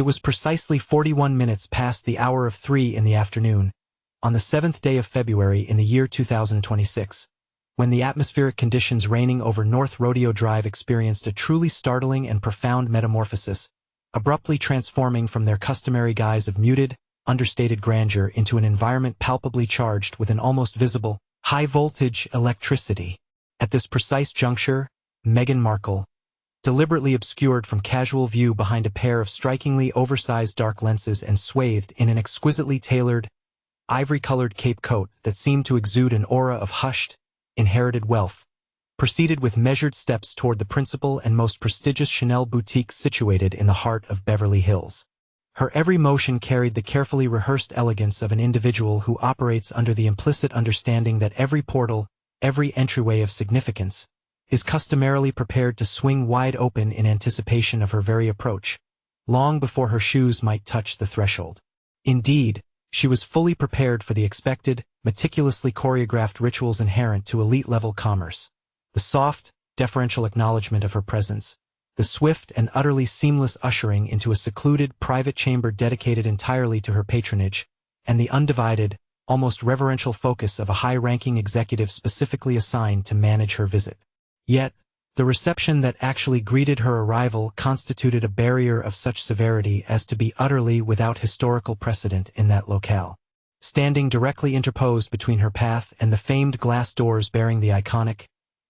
It was precisely 41 minutes past the hour of 3 in the afternoon, on the 7th day of February in the year 2026, when the atmospheric conditions reigning over North Rodeo Drive experienced a truly startling and profound metamorphosis, abruptly transforming from their customary guise of muted, understated grandeur into an environment palpably charged with an almost visible, high-voltage electricity. At this precise juncture, Meghan Markle, deliberately obscured from casual view behind a pair of strikingly oversized dark lenses and swathed in an exquisitely tailored, ivory-colored cape coat that seemed to exude an aura of hushed, inherited wealth, proceeded with measured steps toward the principal and most prestigious Chanel boutique situated in the heart of Beverly Hills. Her every motion carried the carefully rehearsed elegance of an individual who operates under the implicit understanding that every portal, every entryway of significance, is customarily prepared to swing wide open in anticipation of her very approach, long before her shoes might touch the threshold. Indeed, she was fully prepared for the expected, meticulously choreographed rituals inherent to elite-level commerce. The soft, deferential acknowledgement of her presence, the swift and utterly seamless ushering into a secluded private chamber dedicated entirely to her patronage, and the undivided, almost reverential focus of a high-ranking executive specifically assigned to manage her visit. Yet, the reception that actually greeted her arrival constituted a barrier of such severity as to be utterly without historical precedent in that locale. Standing directly interposed between her path and the famed glass doors bearing the iconic,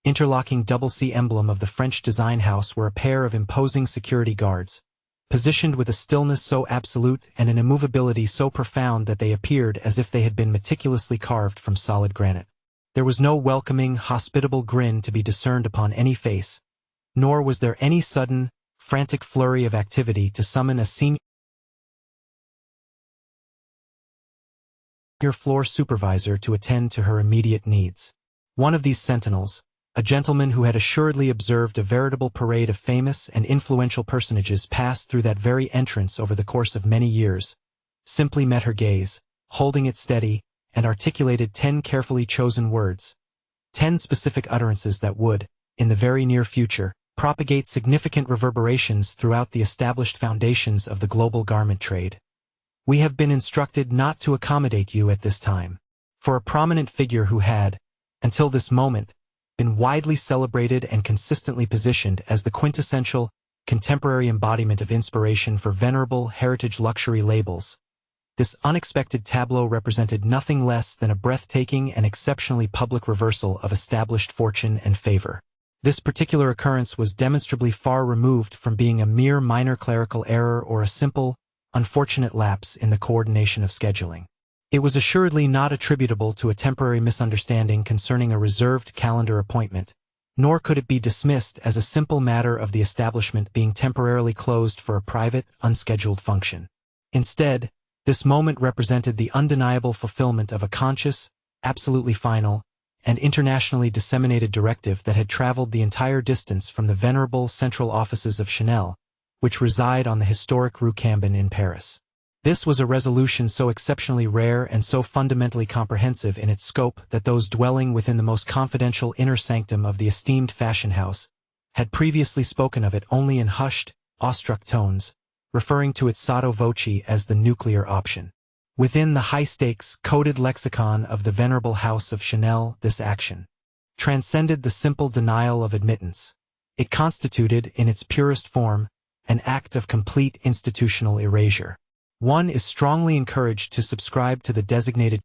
interlocking double C emblem of the French design house were a pair of imposing security guards, positioned with a stillness so absolute and an immovability so profound that they appeared as if they had been meticulously carved from solid granite. There was no welcoming, hospitable grin to be discerned upon any face, nor was there any sudden, frantic flurry of activity to summon a senior floor supervisor to attend to her immediate needs. One of these sentinels, a gentleman who had assuredly observed a veritable parade of famous and influential personages pass through that very entrance over the course of many years, simply met her gaze, holding it steady, and articulated 10 carefully chosen words, 10 specific utterances that would, in the very near future, propagate significant reverberations throughout the established foundations of the global garment trade. We have been instructed not to accommodate you at this time. For a prominent figure who had, until this moment, been widely celebrated and consistently positioned as the quintessential, contemporary embodiment of inspiration for venerable heritage luxury labels, this unexpected tableau represented nothing less than a breathtaking and exceptionally public reversal of established fortune and favor. This particular occurrence was demonstrably far removed from being a mere minor clerical error or a simple, unfortunate lapse in the coordination of scheduling. It was assuredly not attributable to a temporary misunderstanding concerning a reserved calendar appointment, nor could it be dismissed as a simple matter of the establishment being temporarily closed for a private, unscheduled function. Instead, this moment represented the undeniable fulfillment of a conscious, absolutely final, and internationally disseminated directive that had traveled the entire distance from the venerable central offices of Chanel, which reside on the historic Rue Cambon in Paris. This was a resolution so exceptionally rare and so fundamentally comprehensive in its scope that those dwelling within the most confidential inner sanctum of the esteemed fashion house had previously spoken of it only in hushed, awestruck tones, referring to it sotto voce as the nuclear option. Within the high-stakes, coded lexicon of the venerable house of Chanel, this action transcended the simple denial of admittance. It constituted, in its purest form, an act of complete institutional erasure. One is strongly encouraged to subscribe to the designated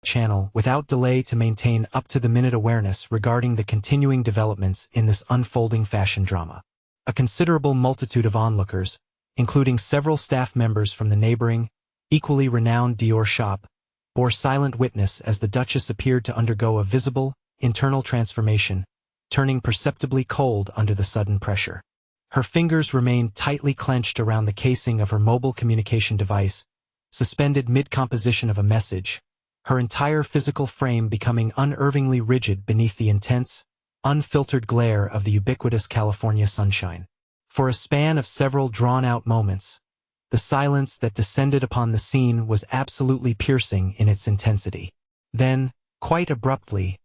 channel without delay to maintain up-to-the-minute awareness regarding the continuing developments in this unfolding fashion drama. A considerable multitude of onlookers, including several staff members from the neighboring, equally renowned Dior shop, bore silent witness as the Duchess appeared to undergo a visible, internal transformation, turning perceptibly cold under the sudden pressure. Her fingers remained tightly clenched around the casing of her mobile communication device, suspended mid-composition of a message, her entire physical frame becoming unervingly rigid beneath the intense, unfiltered glare of the ubiquitous California sunshine. For a span of several drawn-out moments, the silence that descended upon the scene was absolutely piercing in its intensity. Then, quite abruptly,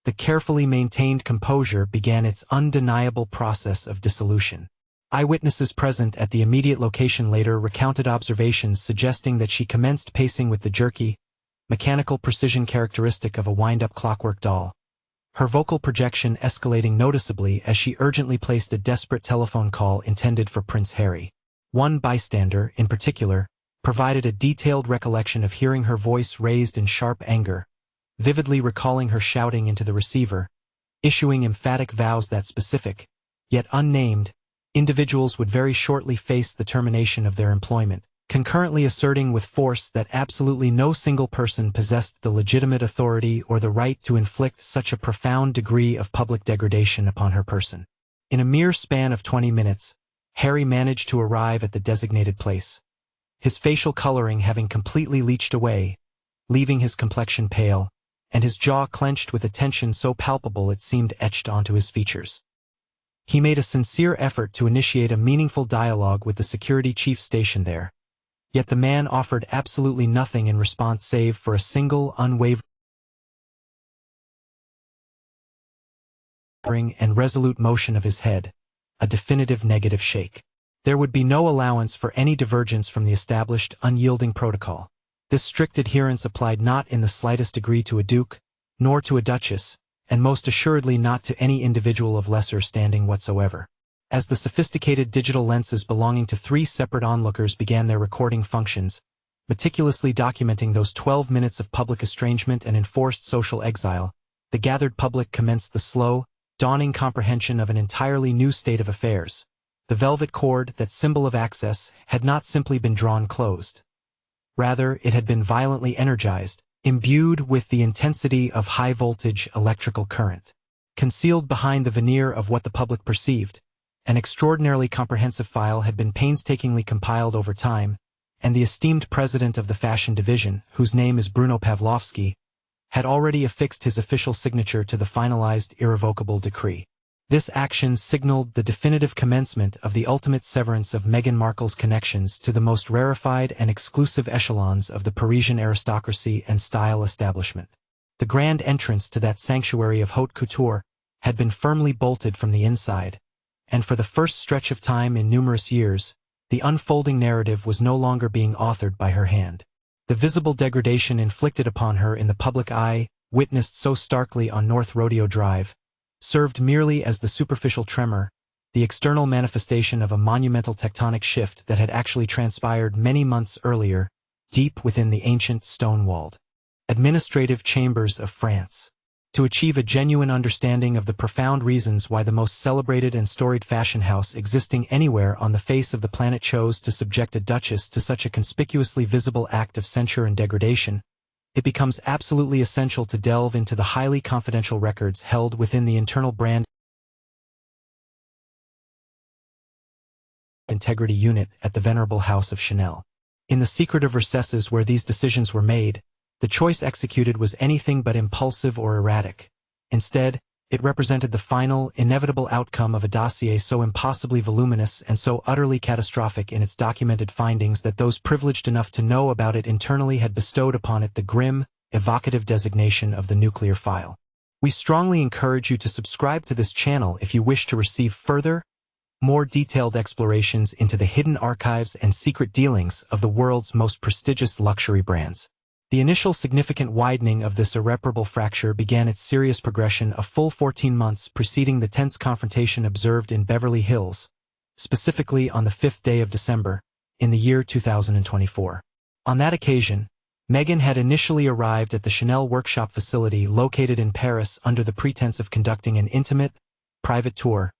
the carefully maintained composure began its undeniable process of dissolution. Eyewitnesses present at the immediate location later recounted observations suggesting that she commenced pacing with the jerky, mechanical precision characteristic of a wind-up clockwork doll, her vocal projection escalating noticeably as she urgently placed a desperate telephone call intended for Prince Harry. One bystander, in particular, provided a detailed recollection of hearing her voice raised in sharp anger, vividly recalling her shouting into the receiver, issuing emphatic vows that specific, yet unnamed, individuals would very shortly face the termination of their employment, concurrently asserting with force that absolutely no single person possessed the legitimate authority or the right to inflict such a profound degree of public degradation upon her person. In a mere span of 20 minutes, Harry managed to arrive at the designated place, his facial coloring having completely leached away, leaving his complexion pale, and his jaw clenched with a tension so palpable it seemed etched onto his features. He made a sincere effort to initiate a meaningful dialogue with the security chief stationed there, yet the man offered absolutely nothing in response save for a single unwavering and resolute motion of his head, a definitive negative shake. There would be no allowance for any divergence from the established, unyielding protocol. This strict adherence applied not in the slightest degree to a duke, nor to a duchess, and most assuredly not to any individual of lesser standing whatsoever. As the sophisticated digital lenses belonging to 3 separate onlookers began their recording functions, meticulously documenting those 12 minutes of public estrangement and enforced social exile, the gathered public commenced the slow, dawning comprehension of an entirely new state of affairs. The velvet cord, that symbol of access, had not simply been drawn closed. Rather, it had been violently energized, imbued with the intensity of high-voltage electrical current. Concealed behind the veneer of what the public perceived, an extraordinarily comprehensive file had been painstakingly compiled over time, and the esteemed president of the fashion division, whose name is Bruno Pavlovsky, had already affixed his official signature to the finalized irrevocable decree. This action signaled the definitive commencement of the ultimate severance of Meghan Markle's connections to the most rarefied and exclusive echelons of the Parisian aristocracy and style establishment. The grand entrance to that sanctuary of haute couture had been firmly bolted from the inside, and for the first stretch of time in numerous years, the unfolding narrative was no longer being authored by her hand. The visible degradation inflicted upon her in the public eye, witnessed so starkly on North Rodeo Drive, served merely as the superficial tremor, the external manifestation of a monumental tectonic shift that had actually transpired many months earlier, deep within the ancient stone-walled administrative chambers of France. To achieve a genuine understanding of the profound reasons why the most celebrated and storied fashion house existing anywhere on the face of the planet chose to subject a duchess to such a conspicuously visible act of censure and degradation, it becomes absolutely essential to delve into the highly confidential records held within the internal brand integrity unit at the venerable House of Chanel. In the secretive recesses where these decisions were made, the choice executed was anything but impulsive or erratic. Instead, it represented the final, inevitable outcome of a dossier so impossibly voluminous and so utterly catastrophic in its documented findings that those privileged enough to know about it internally had bestowed upon it the grim, evocative designation of the nuclear file. We strongly encourage you to subscribe to this channel if you wish to receive further, more detailed explorations into the hidden archives and secret dealings of the world's most prestigious luxury brands. The initial significant widening of this irreparable fracture began its serious progression a full 14 months preceding the tense confrontation observed in Beverly Hills, specifically on the 5th day of December, in the year 2024. On that occasion, Meghan had initially arrived at the Chanel workshop facility located in Paris under the pretense of conducting an intimate, private tour,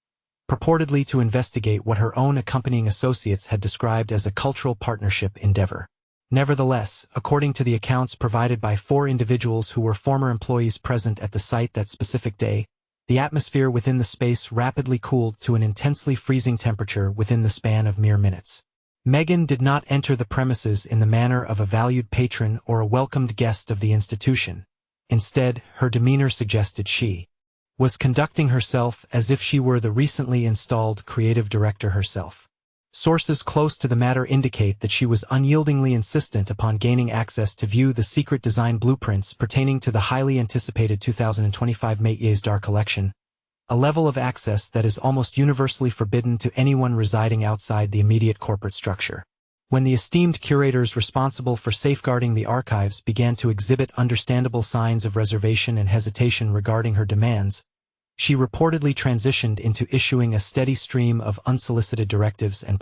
purportedly to investigate what her own accompanying associates had described as a cultural partnership endeavor. Nevertheless, according to the accounts provided by 4 individuals who were former employees present at the site that specific day, the atmosphere within the space rapidly cooled to an intensely freezing temperature within the span of mere minutes. Meghan did not enter the premises in the manner of a valued patron or a welcomed guest of the institution. Instead, her demeanor suggested she was conducting herself as if she were the recently installed creative director herself. Sources close to the matter indicate that she was unyieldingly insistent upon gaining access to view the secret design blueprints pertaining to the highly anticipated 2025 Métiers d'Art collection, a level of access that is almost universally forbidden to anyone residing outside the immediate corporate structure. When the esteemed curators responsible for safeguarding the archives began to exhibit understandable signs of reservation and hesitation regarding her demands, she reportedly transitioned into issuing a steady stream of unsolicited directives and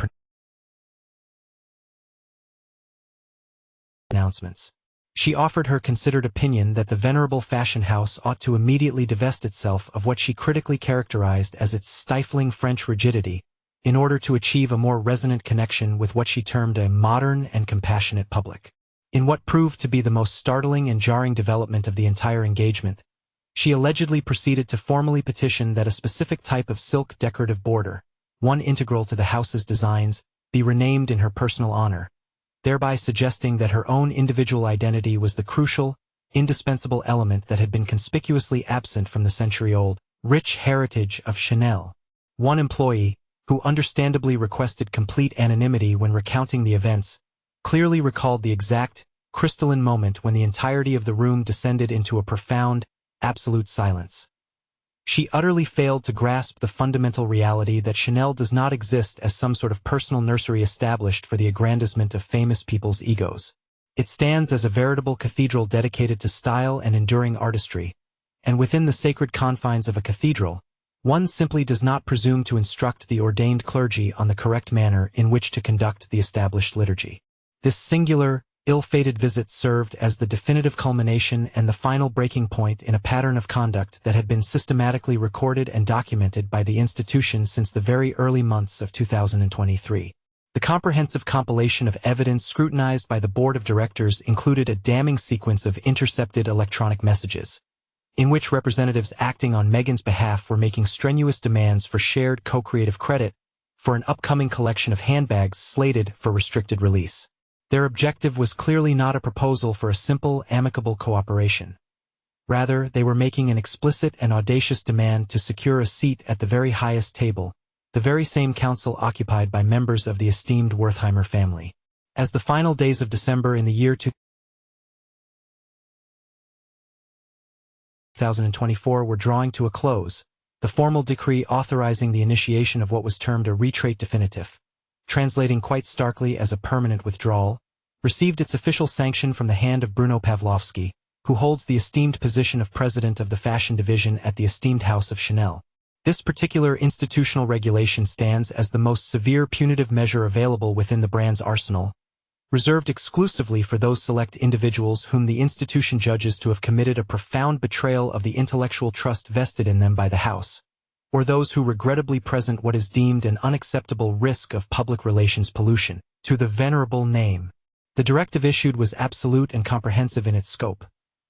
announcements. She offered her considered opinion that the venerable fashion house ought to immediately divest itself of what she critically characterized as its stifling French rigidity, in order to achieve a more resonant connection with what she termed a modern and compassionate public. In what proved to be the most startling and jarring development of the entire engagement, she allegedly proceeded to formally petition that a specific type of silk decorative border, one integral to the house's designs, be renamed in her personal honor, thereby suggesting that her own individual identity was the crucial, indispensable element that had been conspicuously absent from the century-old, rich heritage of Chanel. One employee, who understandably requested complete anonymity when recounting the events, clearly recalled the exact, crystalline moment when the entirety of the room descended into a profound, absolute silence. She utterly failed to grasp the fundamental reality that Chanel does not exist as some sort of personal nursery established for the aggrandizement of famous people's egos. It stands as a veritable cathedral dedicated to style and enduring artistry, and within the sacred confines of a cathedral, one simply does not presume to instruct the ordained clergy on the correct manner in which to conduct the established liturgy. This singular, ill-fated visit served as the definitive culmination and the final breaking point in a pattern of conduct that had been systematically recorded and documented by the institution since the very early months of 2023. The comprehensive compilation of evidence scrutinized by the board of directors included a damning sequence of intercepted electronic messages, in which representatives acting on Meghan's behalf were making strenuous demands for shared co-creative credit for an upcoming collection of handbags slated for restricted release. Their objective was clearly not a proposal for a simple, amicable cooperation. Rather, they were making an explicit and audacious demand to secure a seat at the very highest table, the very same council occupied by members of the esteemed Wertheimer family. As the final days of December in the year 2024 were drawing to a close, the formal decree authorizing the initiation of what was termed a retraite definitive, translating quite starkly as a permanent withdrawal, received its official sanction from the hand of Bruno Pavlovsky, who holds the esteemed position of president of the fashion division at the esteemed House of Chanel. This particular institutional regulation stands as the most severe punitive measure available within the brand's arsenal, reserved exclusively for those select individuals whom the institution judges to have committed a profound betrayal of the intellectual trust vested in them by the House, or those who regrettably present what is deemed an unacceptable risk of public relations pollution to the venerable name. The directive issued was absolute and comprehensive in its scope.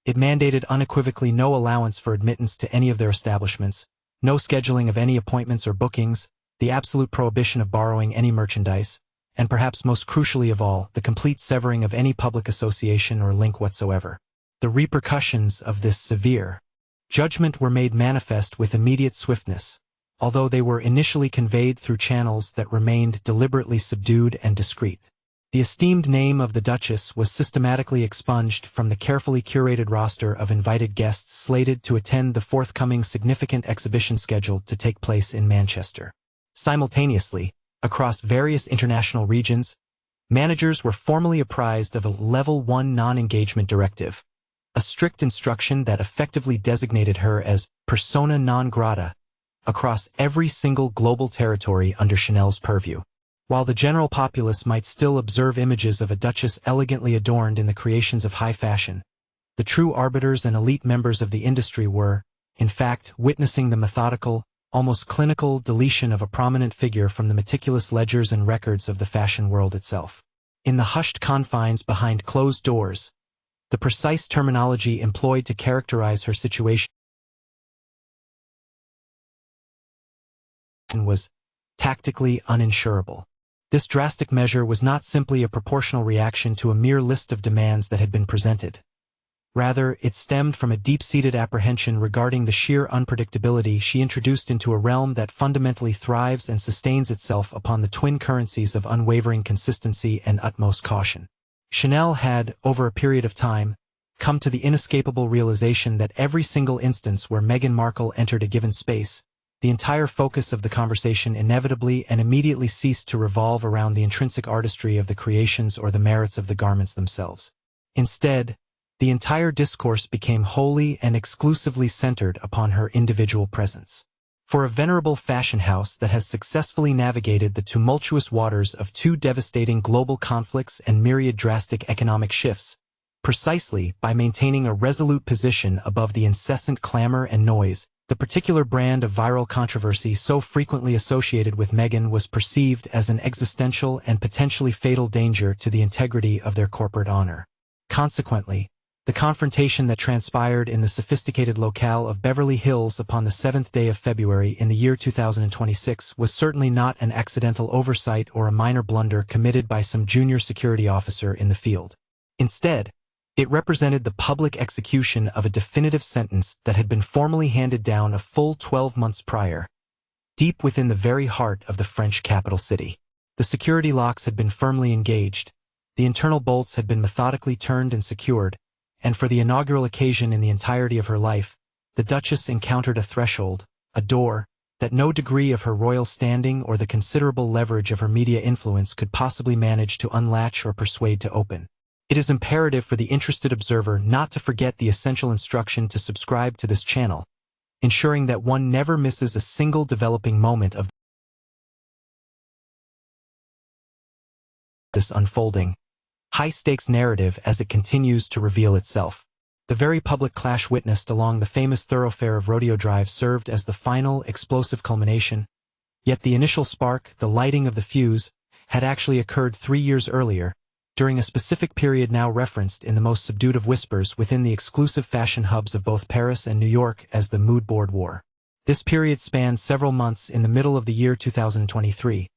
It mandated unequivocally no allowance for admittance to any of their establishments, no scheduling of any appointments or bookings, the absolute prohibition of borrowing any merchandise, and perhaps most crucially of all, the complete severing of any public association or link whatsoever. The repercussions of this severe judgment were made manifest with immediate swiftness, although they were initially conveyed through channels that remained deliberately subdued and discreet. The esteemed name of the Duchess was systematically expunged from the carefully curated roster of invited guests slated to attend the forthcoming significant exhibition scheduled to take place in Manchester. Simultaneously, across various international regions, managers were formally apprised of a Level 1 non-engagement directive, a strict instruction that effectively designated her as persona non grata across every single global territory under Chanel's purview. While the general populace might still observe images of a duchess elegantly adorned in the creations of high fashion, the true arbiters and elite members of the industry were, in fact, witnessing the methodical, almost clinical deletion of a prominent figure from the meticulous ledgers and records of the fashion world itself. In the hushed confines behind closed doors, the precise terminology employed to characterize her situation was tactically uninsurable. This drastic measure was not simply a proportional reaction to a mere list of demands that had been presented, Rather, it stemmed from a deep-seated apprehension regarding the sheer unpredictability she introduced into a realm that fundamentally thrives and sustains itself upon the twin currencies of unwavering consistency and utmost caution. Chanel had, over a period of time, come to the inescapable realization that every single instance where Meghan Markle entered a given space, the entire focus of the conversation inevitably and immediately ceased to revolve around the intrinsic artistry of the creations or the merits of the garments themselves. Instead, the entire discourse became wholly and exclusively centered upon her individual presence. For a venerable fashion house that has successfully navigated the tumultuous waters of two devastating global conflicts and myriad drastic economic shifts, precisely by maintaining a resolute position above the incessant clamor and noise, the particular brand of viral controversy so frequently associated with Meghan was perceived as an existential and potentially fatal danger to the integrity of their corporate honor. Consequently, the confrontation that transpired in the sophisticated locale of Beverly Hills upon the 7th day of February in the year 2026 was certainly not an accidental oversight or a minor blunder committed by some junior security officer in the field. Instead, it represented the public execution of a definitive sentence that had been formally handed down a full 12 months prior, deep within the very heart of the French capital city. The security locks had been firmly engaged, the internal bolts had been methodically turned and secured, and for the inaugural occasion in the entirety of her life, the Duchess encountered a threshold, a door, that no degree of her royal standing or the considerable leverage of her media influence could possibly manage to unlatch or persuade to open. It is imperative for the interested observer not to forget the essential instruction to subscribe to this channel, ensuring that one never misses a single developing moment of this unfolding high-stakes narrative as it continues to reveal itself. The very public clash witnessed along the famous thoroughfare of Rodeo Drive served as the final, explosive culmination, yet the initial spark, the lighting of the fuse, had actually occurred 3 years earlier, during a specific period now referenced in the most subdued of whispers within the exclusive fashion hubs of both Paris and New York as the Mood Board War. This period spanned several months in the middle of the year 2023,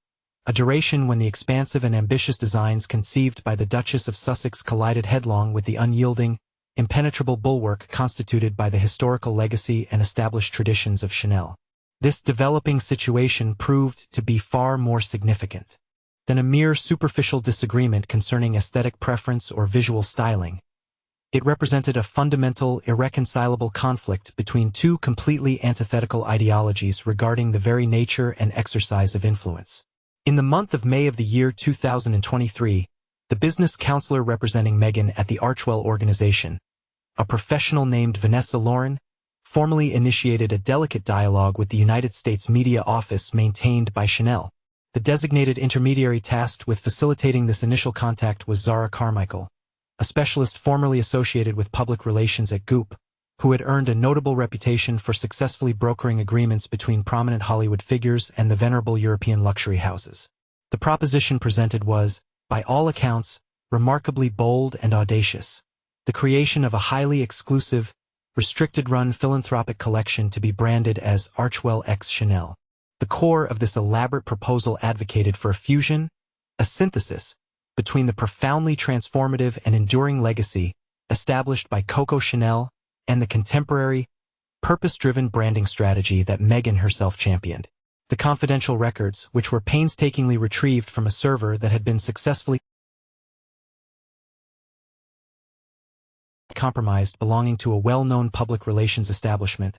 a duration when the expansive and ambitious designs conceived by the Duchess of Sussex collided headlong with the unyielding, impenetrable bulwark constituted by the historical legacy and established traditions of Chanel. This developing situation proved to be far more significant than a mere superficial disagreement concerning aesthetic preference or visual styling. It represented a fundamental, irreconcilable conflict between two completely antithetical ideologies regarding the very nature and exercise of influence. In the month of May of the year 2023, the business counselor representing Meghan at the Archwell organization, a professional named Vanessa Lauren, formally initiated a delicate dialogue with the United States media office maintained by Chanel. The designated intermediary tasked with facilitating this initial contact was Zara Carmichael, a specialist formerly associated with public relations at Goop, who had earned a notable reputation for successfully brokering agreements between prominent Hollywood figures and the venerable European luxury houses. The proposition presented was, by all accounts, remarkably bold and audacious: the creation of a highly exclusive, restricted-run philanthropic collection to be branded as Archwell x Chanel. The core of this elaborate proposal advocated for a fusion, a synthesis, between the profoundly transformative and enduring legacy established by Coco Chanel and the contemporary, purpose-driven branding strategy that Meghan herself championed. The confidential records, which were painstakingly retrieved from a server that had been successfully compromised belonging to a well-known public relations establishment,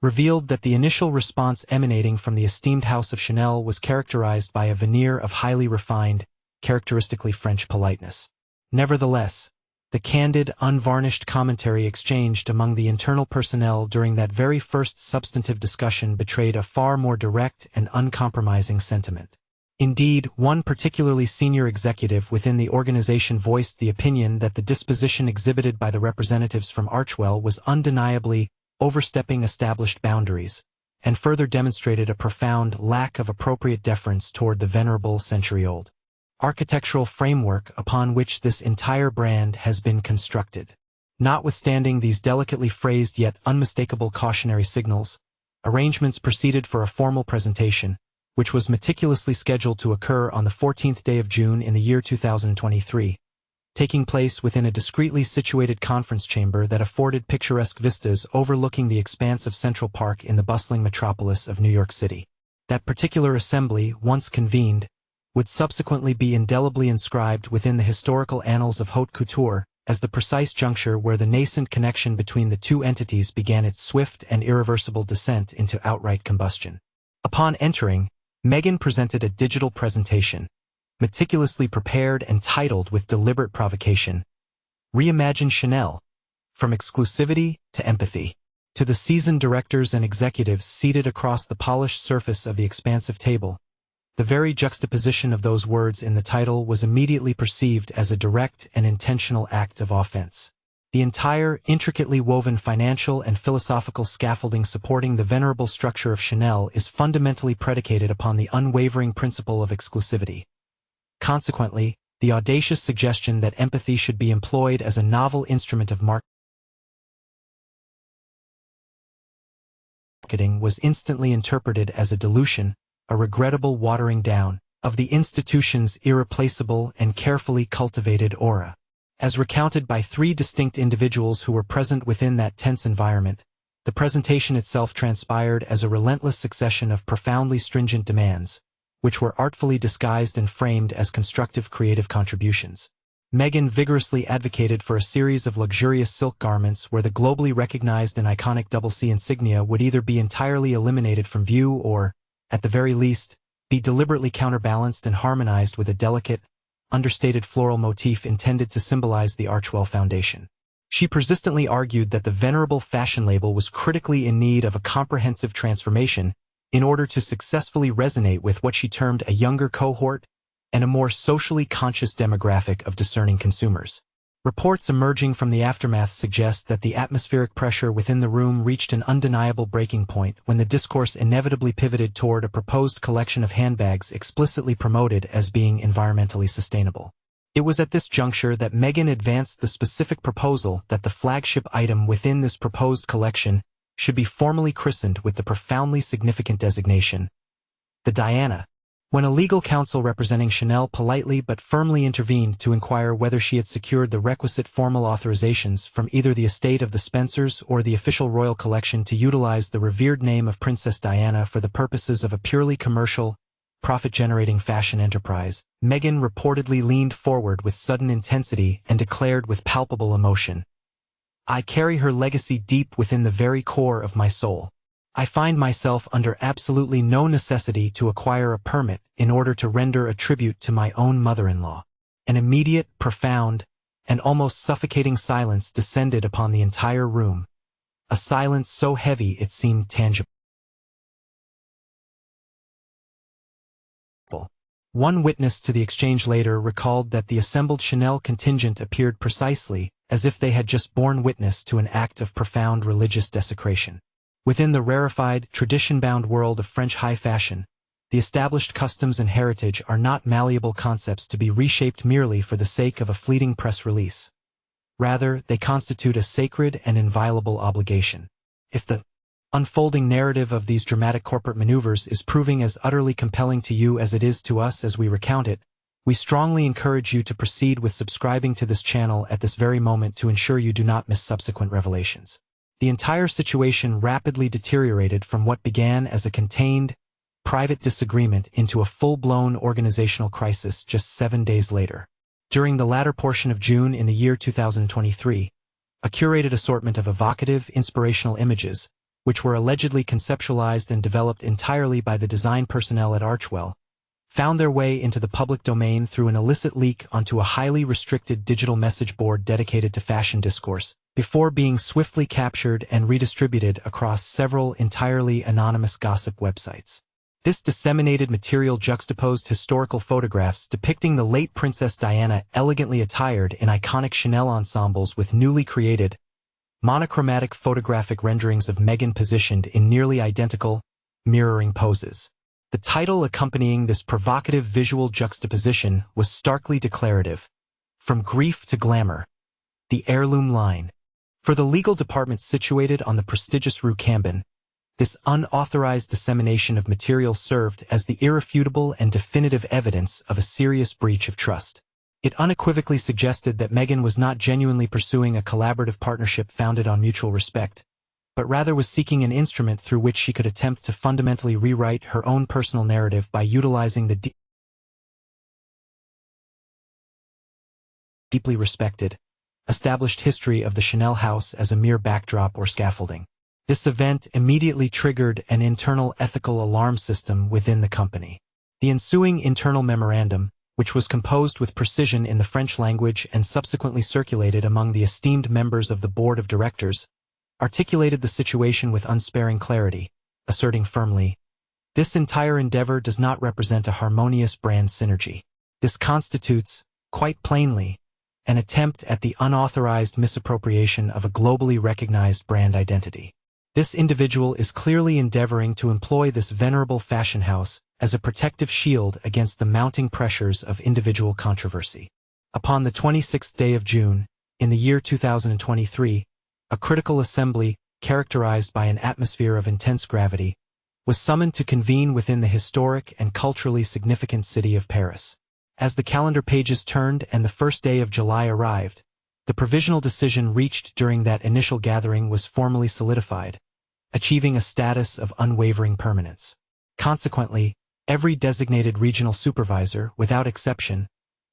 revealed that the initial response emanating from the esteemed House of Chanel was characterized by a veneer of highly refined, characteristically French politeness. Nevertheless, the candid, unvarnished commentary exchanged among the internal personnel during that very first substantive discussion betrayed a far more direct and uncompromising sentiment. Indeed, one particularly senior executive within the organization voiced the opinion that the disposition exhibited by the representatives from Archwell was undeniably overstepping established boundaries, and further demonstrated a profound lack of appropriate deference toward the venerable century-old architectural framework upon which this entire brand has been constructed. Notwithstanding these delicately phrased yet unmistakable cautionary signals, arrangements proceeded for a formal presentation, which was meticulously scheduled to occur on the 14th day of June in the year 2023, taking place within a discreetly situated conference chamber that afforded picturesque vistas overlooking the expanse of Central Park in the bustling metropolis of New York City. That particular assembly, once convened, would subsequently be indelibly inscribed within the historical annals of haute couture as the precise juncture where the nascent connection between the two entities began its swift and irreversible descent into outright combustion. Upon entering, Meghan presented a digital presentation, meticulously prepared and titled with deliberate provocation, Reimagine Chanel, from exclusivity to empathy. To the seasoned directors and executives seated across the polished surface of the expansive table, the very juxtaposition of those words in the title was immediately perceived as a direct and intentional act of offense. The entire, intricately woven financial and philosophical scaffolding supporting the venerable structure of Chanel is fundamentally predicated upon the unwavering principle of exclusivity. Consequently, the audacious suggestion that empathy should be employed as a novel instrument of marketing was instantly interpreted as a dilution, a regrettable watering down, of the institution's irreplaceable and carefully cultivated aura. As recounted by 3 distinct individuals who were present within that tense environment, the presentation itself transpired as a relentless succession of profoundly stringent demands, which were artfully disguised and framed as constructive creative contributions. Meghan vigorously advocated for a series of luxurious silk garments where the globally recognized and iconic CC insignia would either be entirely eliminated from view or, at the very least, be deliberately counterbalanced and harmonized with a delicate, understated floral motif intended to symbolize the Archwell Foundation. She persistently argued that the venerable fashion label was critically in need of a comprehensive transformation in order to successfully resonate with what she termed a younger cohort and a more socially conscious demographic of discerning consumers. Reports emerging from the aftermath suggest that the atmospheric pressure within the room reached an undeniable breaking point when the discourse inevitably pivoted toward a proposed collection of handbags explicitly promoted as being environmentally sustainable. It was at this juncture that Meghan advanced the specific proposal that the flagship item within this proposed collection should be formally christened with the profoundly significant designation, the Diana. When a legal counsel representing Chanel politely but firmly intervened to inquire whether she had secured the requisite formal authorizations from either the estate of the Spencers or the official royal collection to utilize the revered name of Princess Diana for the purposes of a purely commercial, profit-generating fashion enterprise, Meghan reportedly leaned forward with sudden intensity and declared with palpable emotion, "I carry her legacy deep within the very core of my soul. I find myself under absolutely no necessity to acquire a permit in order to render a tribute to my own mother-in-law." An immediate, profound, and almost suffocating silence descended upon the entire room, a silence so heavy it seemed tangible. One witness to the exchange later recalled that the assembled Chanel contingent appeared precisely as if they had just borne witness to an act of profound religious desecration. Within the rarefied, tradition-bound world of French high fashion, the established customs and heritage are not malleable concepts to be reshaped merely for the sake of a fleeting press release. Rather, they constitute a sacred and inviolable obligation. If the unfolding narrative of these dramatic corporate maneuvers is proving as utterly compelling to you as it is to us as we recount it, we strongly encourage you to proceed with subscribing to this channel at this very moment to ensure you do not miss subsequent revelations. The entire situation rapidly deteriorated from what began as a contained, private disagreement into a full-blown organizational crisis just 7 days later. During the latter portion of June in the year 2023, a curated assortment of evocative, inspirational images, which were allegedly conceptualized and developed entirely by the design personnel at Archwell, found their way into the public domain through an illicit leak onto a highly restricted digital message board dedicated to fashion discourse, before being swiftly captured and redistributed across several entirely anonymous gossip websites. This disseminated material juxtaposed historical photographs depicting the late Princess Diana elegantly attired in iconic Chanel ensembles with newly created, monochromatic photographic renderings of Meghan positioned in nearly identical, mirroring poses. The title accompanying this provocative visual juxtaposition was starkly declarative. From Grief to Glamour, the Heirloom Line. For the legal department situated on the prestigious Rue Cambon, this unauthorized dissemination of material served as the irrefutable and definitive evidence of a serious breach of trust. It unequivocally suggested that Meghan was not genuinely pursuing a collaborative partnership founded on mutual respect, but rather was seeking an instrument through which she could attempt to fundamentally rewrite her own personal narrative by utilizing the deeply respected, established history of the Chanel house as a mere backdrop or scaffolding. This event immediately triggered an internal ethical alarm system within the company. The ensuing internal memorandum, which was composed with precision in the French language and subsequently circulated among the esteemed members of the board of directors, articulated the situation with unsparing clarity, asserting firmly, "This entire endeavor does not represent a harmonious brand synergy. This constitutes, quite plainly, an attempt at the unauthorized misappropriation of a globally recognized brand identity. This individual is clearly endeavoring to employ this venerable fashion house as a protective shield against the mounting pressures of individual controversy." Upon the 26th day of June, in the year 2023, a critical assembly, characterized by an atmosphere of intense gravity, was summoned to convene within the historic and culturally significant city of Paris. As the calendar pages turned and the first day of July arrived, the provisional decision reached during that initial gathering was formally solidified, achieving a status of unwavering permanence. Consequently, every designated regional supervisor, without exception,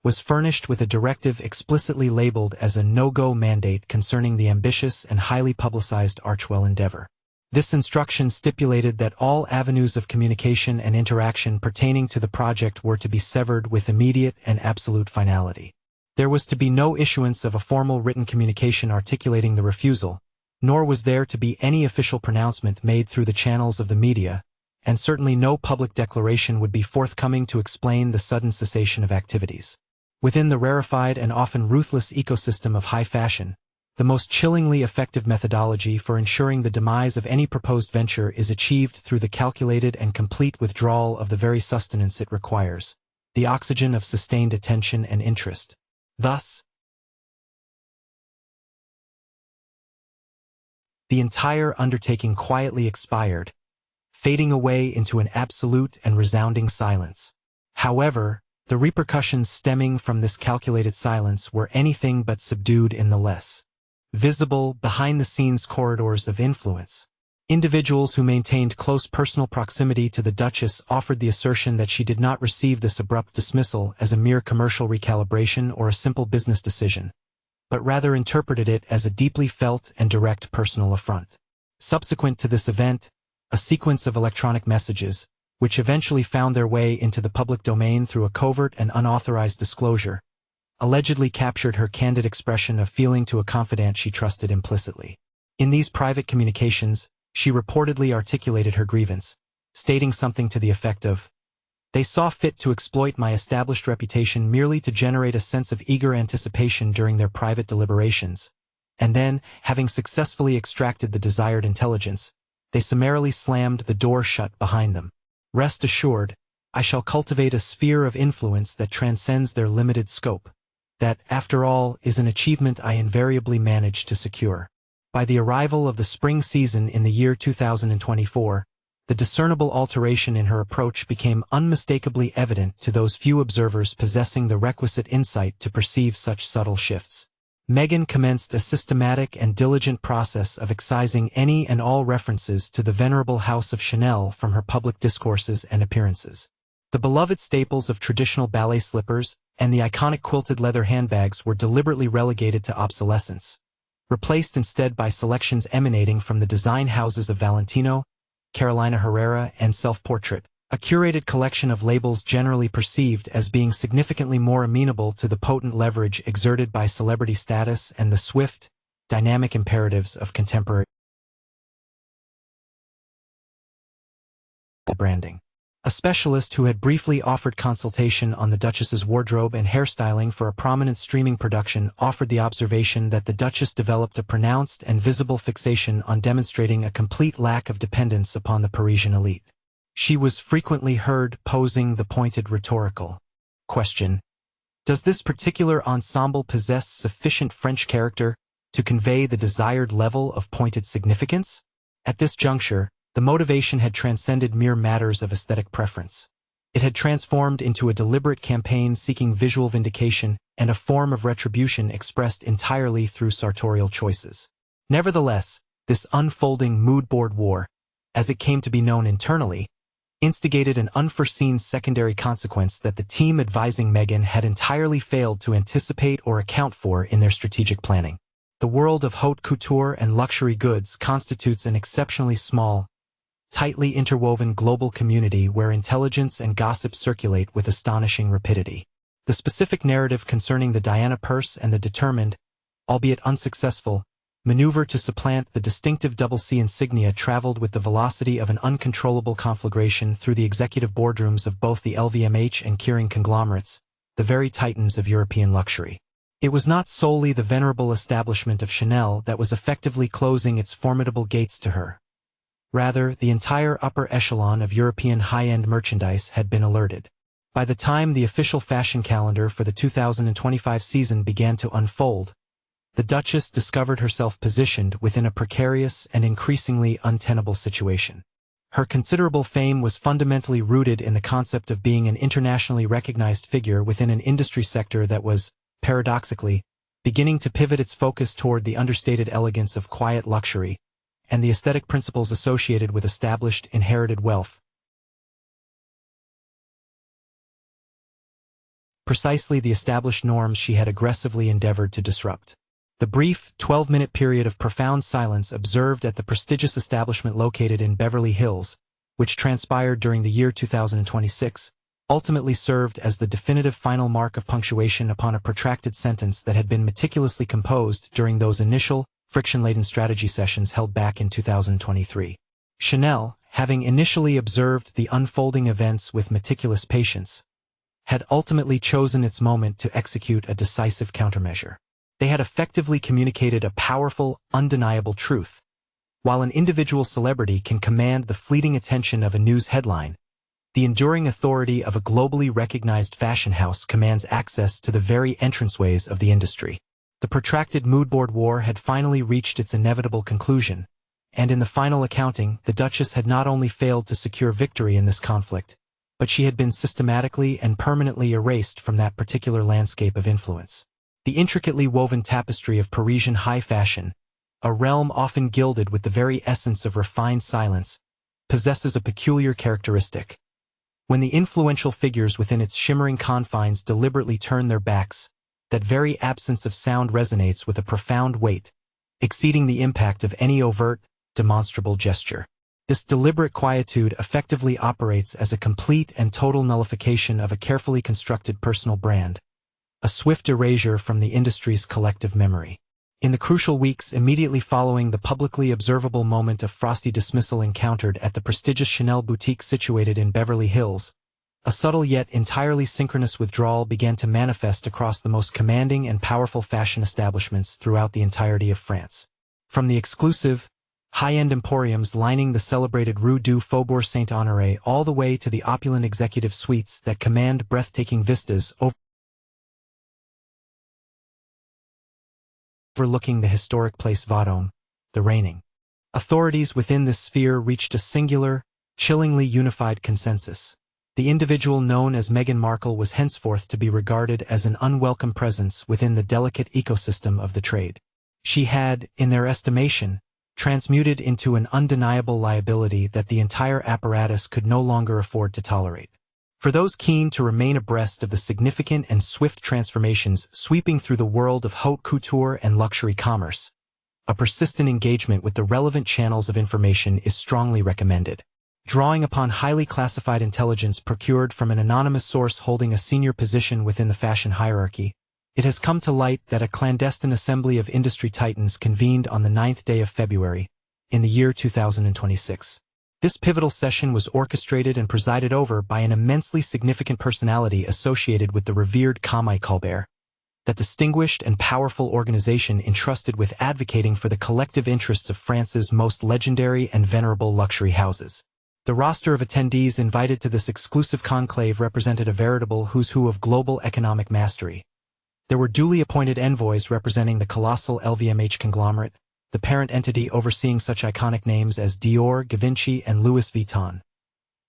was furnished with a directive explicitly labeled as a no-go mandate concerning the ambitious and highly publicized Archewell endeavor. This instruction stipulated that all avenues of communication and interaction pertaining to the project were to be severed with immediate and absolute finality. There was to be no issuance of a formal written communication articulating the refusal, nor was there to be any official pronouncement made through the channels of the media, and certainly no public declaration would be forthcoming to explain the sudden cessation of activities. Within the rarefied and often ruthless ecosystem of high fashion, the most chillingly effective methodology for ensuring the demise of any proposed venture is achieved through the calculated and complete withdrawal of the very sustenance it requires, the oxygen of sustained attention and interest. Thus, the entire undertaking quietly expired, fading away into an absolute and resounding silence. However, the repercussions stemming from this calculated silence were anything but subdued in the less visible, behind-the-scenes corridors of influence. Individuals who maintained close personal proximity to the Duchess offered the assertion that she did not receive this abrupt dismissal as a mere commercial recalibration or a simple business decision, but rather interpreted it as a deeply felt and direct personal affront. Subsequent to this event, a sequence of electronic messages, which eventually found their way into the public domain through a covert and unauthorized disclosure, allegedly captured her candid expression of feeling to a confidant she trusted implicitly. In these private communications, she reportedly articulated her grievance, stating something to the effect of, "They saw fit to exploit my established reputation merely to generate a sense of eager anticipation during their private deliberations, and then, having successfully extracted the desired intelligence, they summarily slammed the door shut behind them. Rest assured, I shall cultivate a sphere of influence that transcends their limited scope. That, after all, is an achievement I invariably manage to secure." By the arrival of the spring season in the year 2024, the discernible alteration in her approach became unmistakably evident to those few observers possessing the requisite insight to perceive such subtle shifts. Meghan commenced a systematic and diligent process of excising any and all references to the venerable House of Chanel from her public discourses and appearances. The beloved staples of traditional ballet slippers and the iconic quilted leather handbags were deliberately relegated to obsolescence, replaced instead by selections emanating from the design houses of Valentino, Carolina Herrera, and Self-Portrait, a curated collection of labels generally perceived as being significantly more amenable to the potent leverage exerted by celebrity status and the swift, dynamic imperatives of contemporary branding. A specialist who had briefly offered consultation on the Duchess's wardrobe and hairstyling for a prominent streaming production offered the observation that the Duchess developed a pronounced and visible fixation on demonstrating a complete lack of dependence upon the Parisian elite. She was frequently heard posing the pointed rhetorical question, "Does this particular ensemble possess sufficient French character to convey the desired level of pointed significance?" At this juncture, the motivation had transcended mere matters of aesthetic preference. It had transformed into a deliberate campaign seeking visual vindication and a form of retribution expressed entirely through sartorial choices. Nevertheless, this unfolding mood-board war, as it came to be known internally, instigated an unforeseen secondary consequence that the team advising Meghan had entirely failed to anticipate or account for in their strategic planning. The world of haute couture and luxury goods constitutes an exceptionally small, tightly interwoven global community where intelligence and gossip circulate with astonishing rapidity. The specific narrative concerning the Diana purse and the determined, albeit unsuccessful, maneuver to supplant the distinctive double C insignia traveled with the velocity of an uncontrollable conflagration through the executive boardrooms of both the LVMH and Kering conglomerates, the very titans of European luxury. It was not solely the venerable establishment of Chanel that was effectively closing its formidable gates to her. Rather, the entire upper echelon of European high-end merchandise had been alerted. By the time the official fashion calendar for the 2025 season began to unfold, the Duchess discovered herself positioned within a precarious and increasingly untenable situation. Her considerable fame was fundamentally rooted in the concept of being an internationally recognized figure within an industry sector that was, paradoxically, beginning to pivot its focus toward the understated elegance of quiet luxury and the aesthetic principles associated with established inherited wealth. Precisely the established norms she had aggressively endeavored to disrupt. The brief, 12-minute period of profound silence observed at the prestigious establishment located in Beverly Hills, which transpired during the year 2026, ultimately served as the definitive final mark of punctuation upon a protracted sentence that had been meticulously composed during those initial, friction-laden strategy sessions held back in 2023. Chanel, having initially observed the unfolding events with meticulous patience, had ultimately chosen its moment to execute a decisive countermeasure. They had effectively communicated a powerful, undeniable truth. While an individual celebrity can command the fleeting attention of a news headline, the enduring authority of a globally recognized fashion house commands access to the very entranceways of the industry. The protracted moodboard war had finally reached its inevitable conclusion, and in the final accounting, the Duchess had not only failed to secure victory in this conflict, but she had been systematically and permanently erased from that particular landscape of influence. The intricately woven tapestry of Parisian high fashion, a realm often gilded with the very essence of refined silence, possesses a peculiar characteristic. When the influential figures within its shimmering confines deliberately turn their backs, that very absence of sound resonates with a profound weight, exceeding the impact of any overt, demonstrable gesture. This deliberate quietude effectively operates as a complete and total nullification of a carefully constructed personal brand, a swift erasure from the industry's collective memory. In the crucial weeks immediately following the publicly observable moment of frosty dismissal encountered at the prestigious Chanel boutique situated in Beverly Hills, a subtle yet entirely synchronous withdrawal began to manifest across the most commanding and powerful fashion establishments throughout the entirety of France. From the exclusive, high-end emporiums lining the celebrated Rue du Faubourg Saint-Honoré all the way to the opulent executive suites that command breathtaking vistas overlooking the historic Place Vendôme, the reigning authorities within this sphere reached a singular, chillingly unified consensus. The individual known as Meghan Markle was henceforth to be regarded as an unwelcome presence within the delicate ecosystem of the trade. She had, in their estimation, transmuted into an undeniable liability that the entire apparatus could no longer afford to tolerate. For those keen to remain abreast of the significant and swift transformations sweeping through the world of haute couture and luxury commerce, a persistent engagement with the relevant channels of information is strongly recommended. Drawing upon highly classified intelligence procured from an anonymous source holding a senior position within the fashion hierarchy, it has come to light that a clandestine assembly of industry titans convened on the 9th day of February, in the year 2026. This pivotal session was orchestrated and presided over by an immensely significant personality associated with the revered Camille Colbert, that distinguished and powerful organization entrusted with advocating for the collective interests of France's most legendary and venerable luxury houses. The roster of attendees invited to this exclusive conclave represented a veritable who's who of global economic mastery. There were duly appointed envoys representing the colossal LVMH conglomerate, the parent entity overseeing such iconic names as Dior, Givenchy, and Louis Vuitton.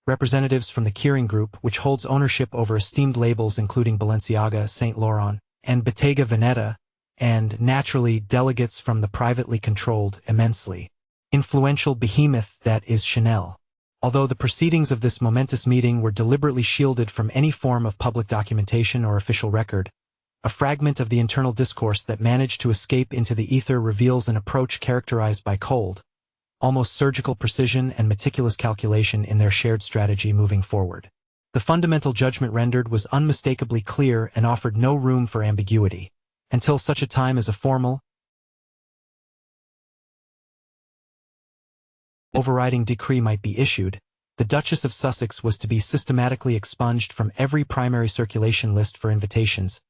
representatives from the Kering Group, which holds ownership over esteemed labels including Balenciaga, Saint Laurent, and Bottega Veneta, and, naturally, delegates from the privately controlled, immensely influential behemoth that is Chanel. Although the proceedings of this momentous meeting were deliberately shielded from any form of public documentation or official record, a fragment of the internal discourse that managed to escape into the ether reveals an approach characterized by cold, almost surgical precision and meticulous calculation in their shared strategy moving forward. The fundamental judgment rendered was unmistakably clear and offered no room for ambiguity, until such a time as a formal, overriding decree might be issued. The Duchess of Sussex was to be systematically expunged from every primary circulation list for invitations,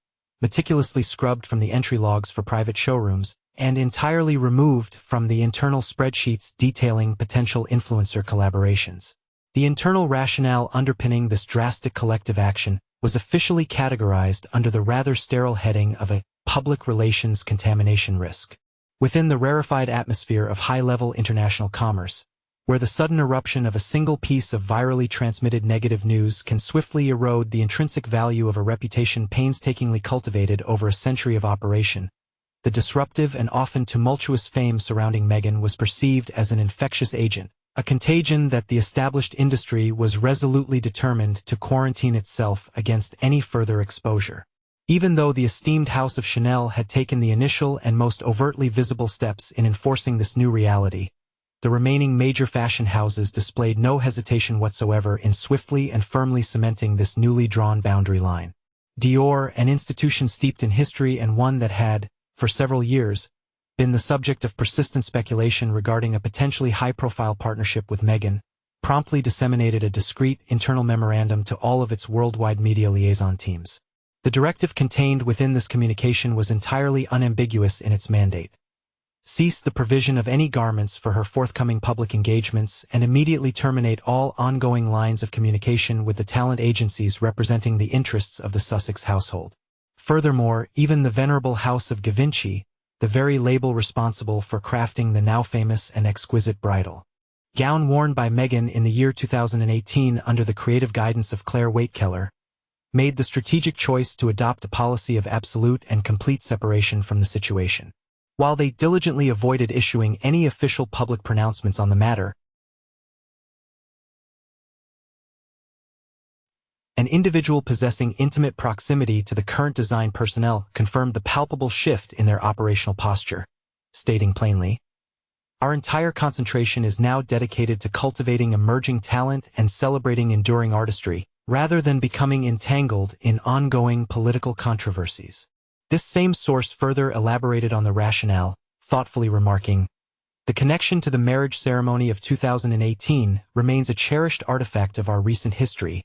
meticulously scrubbed from the entry logs for private showrooms, and entirely removed from the internal spreadsheets detailing potential influencer collaborations. The internal rationale underpinning this drastic collective action was officially categorized under the rather sterile heading of a public relations contamination risk. Within the rarefied atmosphere of high-level international commerce, where the sudden eruption of a single piece of virally transmitted negative news can swiftly erode the intrinsic value of a reputation painstakingly cultivated over a century of operation, the disruptive and often tumultuous fame surrounding Meghan was perceived as an infectious agent, a contagion that the established industry was resolutely determined to quarantine itself against any further exposure. Even though the esteemed House of Chanel had taken the initial and most overtly visible steps in enforcing this new reality, the remaining major fashion houses displayed no hesitation whatsoever in swiftly and firmly cementing this newly drawn boundary line. Dior, an institution steeped in history and one that had, for several years, been the subject of persistent speculation regarding a potentially high-profile partnership with Meghan, promptly disseminated a discreet internal memorandum to all of its worldwide media liaison teams. The directive contained within this communication was entirely unambiguous in its mandate. Cease the provision of any garments for her forthcoming public engagements and immediately terminate all ongoing lines of communication with the talent agencies representing the interests of the Sussex household. Furthermore, even the venerable House of Givenchy, the very label responsible for crafting the now famous and exquisite bridal gown worn by Meghan in the year 2018 under the creative guidance of Claire Waitkeller, made the strategic choice to adopt a policy of absolute and complete separation from the situation. While they diligently avoided issuing any official public pronouncements on the matter, an individual possessing intimate proximity to the current design personnel confirmed the palpable shift in their operational posture, stating plainly, "Our entire concentration is now dedicated to cultivating emerging talent and celebrating enduring artistry, rather than becoming entangled in ongoing political controversies." This same source further elaborated on the rationale, thoughtfully remarking, "The connection to the marriage ceremony of 2018 remains a cherished artifact of our recent history,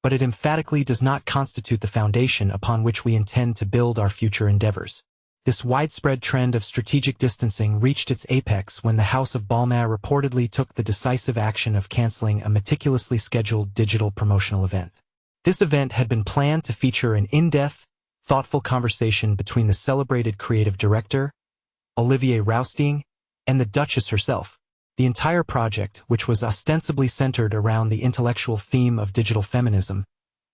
but it emphatically does not constitute the foundation upon which we intend to build our future endeavors." This widespread trend of strategic distancing reached its apex when the House of Balmain reportedly took the decisive action of canceling a meticulously scheduled digital promotional event. This event had been planned to feature an in-depth, thoughtful conversation between the celebrated creative director, Olivier Rousteing, and the Duchess herself. The entire project, which was ostensibly centered around the intellectual theme of digital feminism,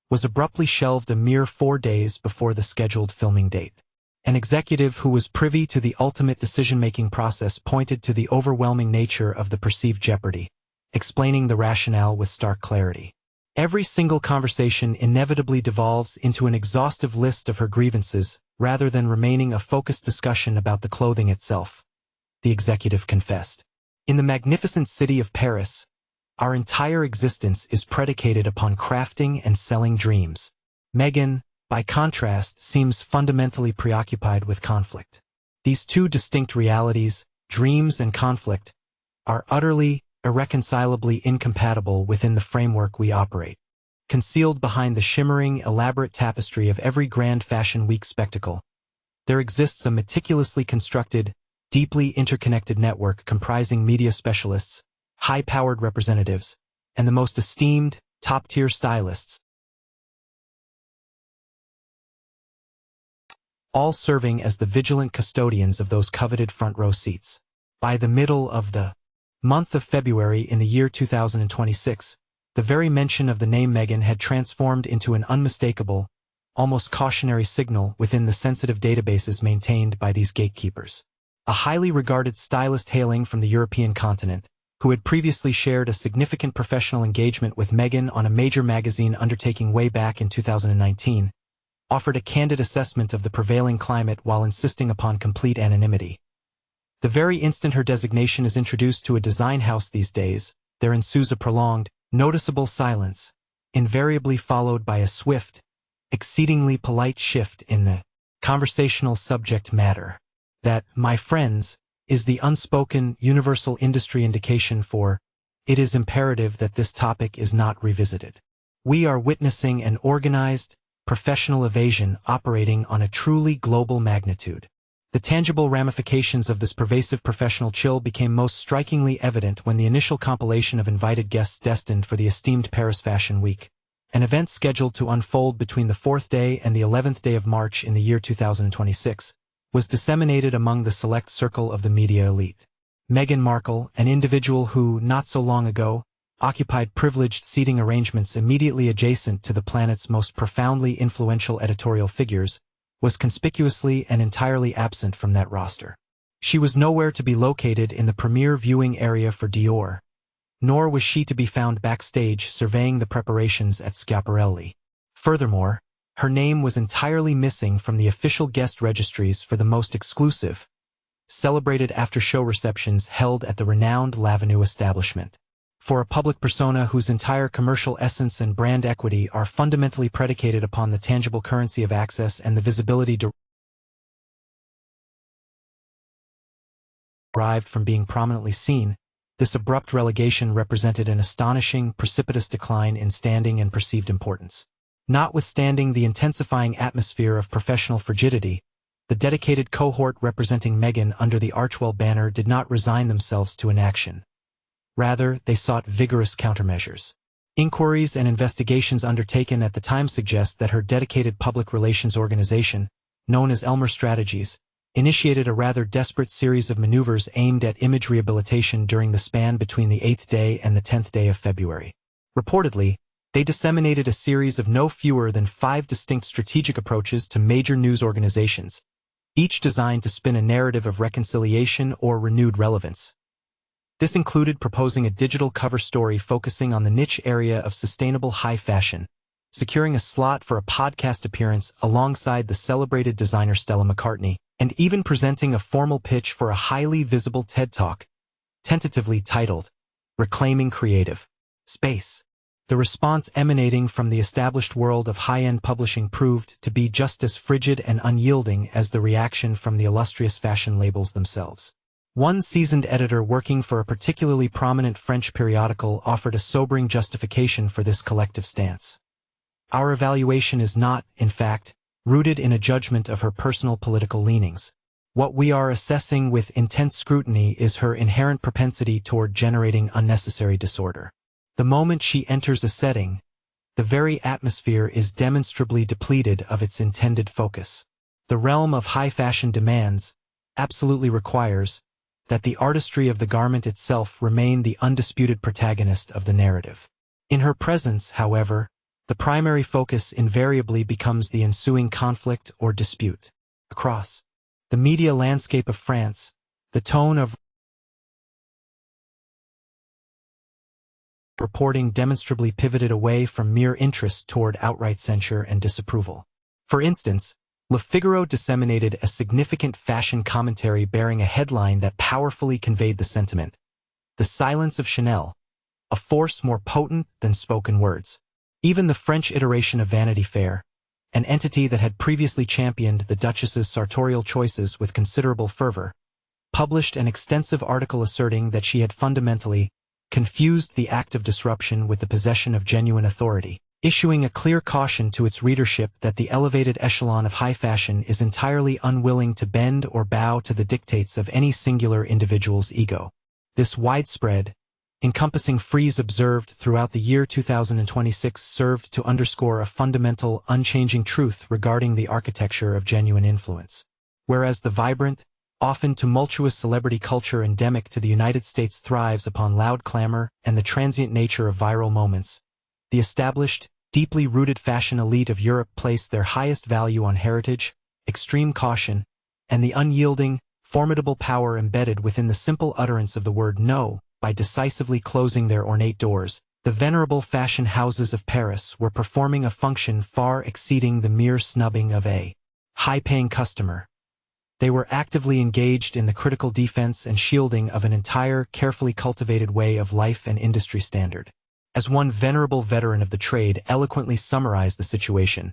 was abruptly shelved a mere 4 days before the scheduled filming date. An executive who was privy to the ultimate decision-making process pointed to the overwhelming nature of the perceived jeopardy, explaining the rationale with stark clarity. Every single conversation inevitably devolves into an exhaustive list of her grievances, rather than remaining a focused discussion about the clothing itself, the executive confessed. "In the magnificent city of Paris, our entire existence is predicated upon crafting and selling dreams. Meghan, by contrast, seems fundamentally preoccupied with conflict. These two distinct realities, dreams and conflict, are utterly, irreconcilably incompatible within the framework we operate. Concealed behind the shimmering, elaborate tapestry of every grand fashion week spectacle, there exists a meticulously constructed, deeply interconnected network comprising media specialists, high-powered representatives, and the most esteemed, top-tier stylists, all serving as the vigilant custodians of those coveted front-row seats. By the middle of the month of February in the year 2026, The very mention of the name Meghan had transformed into an unmistakable, almost cautionary signal within the sensitive databases maintained by these gatekeepers. A highly regarded stylist hailing from the European continent, who had previously shared a significant professional engagement with Meghan on a major magazine undertaking way back in 2019, offered a candid assessment of the prevailing climate while insisting upon complete anonymity. The very instant her designation is introduced to a design house these days, there ensues a prolonged, noticeable silence, invariably followed by a swift, exceedingly polite shift in the conversational subject matter. That, my friends, is the unspoken, universal industry indication for, it is imperative that this topic is not revisited. We are witnessing an organized, professional evasion operating on a truly global magnitude. The tangible ramifications of this pervasive professional chill became most strikingly evident when the initial compilation of invited guests destined for the esteemed Paris Fashion Week, an event scheduled to unfold between the 4th day and the 11th day of March in the year 2026, was disseminated among the select circle of the media elite. Meghan Markle, an individual who, not so long ago, occupied privileged seating arrangements immediately adjacent to the planet's most profoundly influential editorial figures, was conspicuously and entirely absent from that roster. She was nowhere to be located in the premier viewing area for Dior, nor was she to be found backstage surveying the preparations at Schiaparelli. Furthermore, her name was entirely missing from the official guest registries for the most exclusive, celebrated after-show receptions held at the renowned L'Avenue establishment. For a public persona whose entire commercial essence and brand equity are fundamentally predicated upon the tangible currency of access and the visibility derived from being prominently seen, this abrupt relegation represented an astonishing, precipitous decline in standing and perceived importance. Notwithstanding the intensifying atmosphere of professional frigidity, the dedicated cohort representing Meghan under the Archewell banner did not resign themselves to inaction. Rather, they sought vigorous countermeasures. Inquiries and investigations undertaken at the time suggest that her dedicated public relations organization, known as Elmer Strategies, initiated a rather desperate series of maneuvers aimed at image rehabilitation during the span between the 8th day and the 10th day of February. Reportedly, they disseminated a series of no fewer than 5 distinct strategic approaches to major news organizations, each designed to spin a narrative of reconciliation or renewed relevance. This included proposing a digital cover story focusing on the niche area of sustainable high fashion, securing a slot for a podcast appearance alongside the celebrated designer Stella McCartney, and even presenting a formal pitch for a highly visible TED Talk, tentatively titled, Reclaiming Creative Space. The response emanating from the established world of high-end publishing proved to be just as frigid and unyielding as the reaction from the illustrious fashion labels themselves. One seasoned editor working for a particularly prominent French periodical offered a sobering justification for this collective stance. Our evaluation is not, in fact, rooted in a judgment of her personal political leanings. What we are assessing with intense scrutiny is her inherent propensity toward generating unnecessary disorder. The moment she enters a setting, the very atmosphere is demonstrably depleted of its intended focus. The realm of high fashion demands, absolutely requires, that the artistry of the garment itself remain the undisputed protagonist of the narrative. In her presence, however, the primary focus invariably becomes the ensuing conflict or dispute. Across the media landscape of France, the tone of reporting demonstrably pivoted away from mere interest toward outright censure and disapproval. For instance, Le Figaro disseminated a significant fashion commentary bearing a headline that powerfully conveyed the sentiment: "The silence of Chanel, a force more potent than spoken words." Even the French iteration of Vanity Fair, an entity that had previously championed the Duchess's sartorial choices with considerable fervor, published an extensive article asserting that she had fundamentally confused the act of disruption with the possession of genuine authority, issuing a clear caution to its readership that the elevated echelon of high fashion is entirely unwilling to bend or bow to the dictates of any singular individual's ego. This widespread, encompassing freeze observed throughout the year 2026 served to underscore a fundamental, unchanging truth regarding the architecture of genuine influence. Whereas the vibrant, often tumultuous celebrity culture endemic to the United States thrives upon loud clamor and the transient nature of viral moments. The established, deeply rooted fashion elite of Europe place their highest value on heritage, extreme caution, and the unyielding, formidable power embedded within the simple utterance of the word no. By decisively closing their ornate doors, the venerable fashion houses of Paris were performing a function far exceeding the mere snubbing of a high-paying customer. They were actively engaged in the critical defense and shielding of an entire, carefully cultivated way of life and industry standard. As one venerable veteran of the trade eloquently summarized the situation,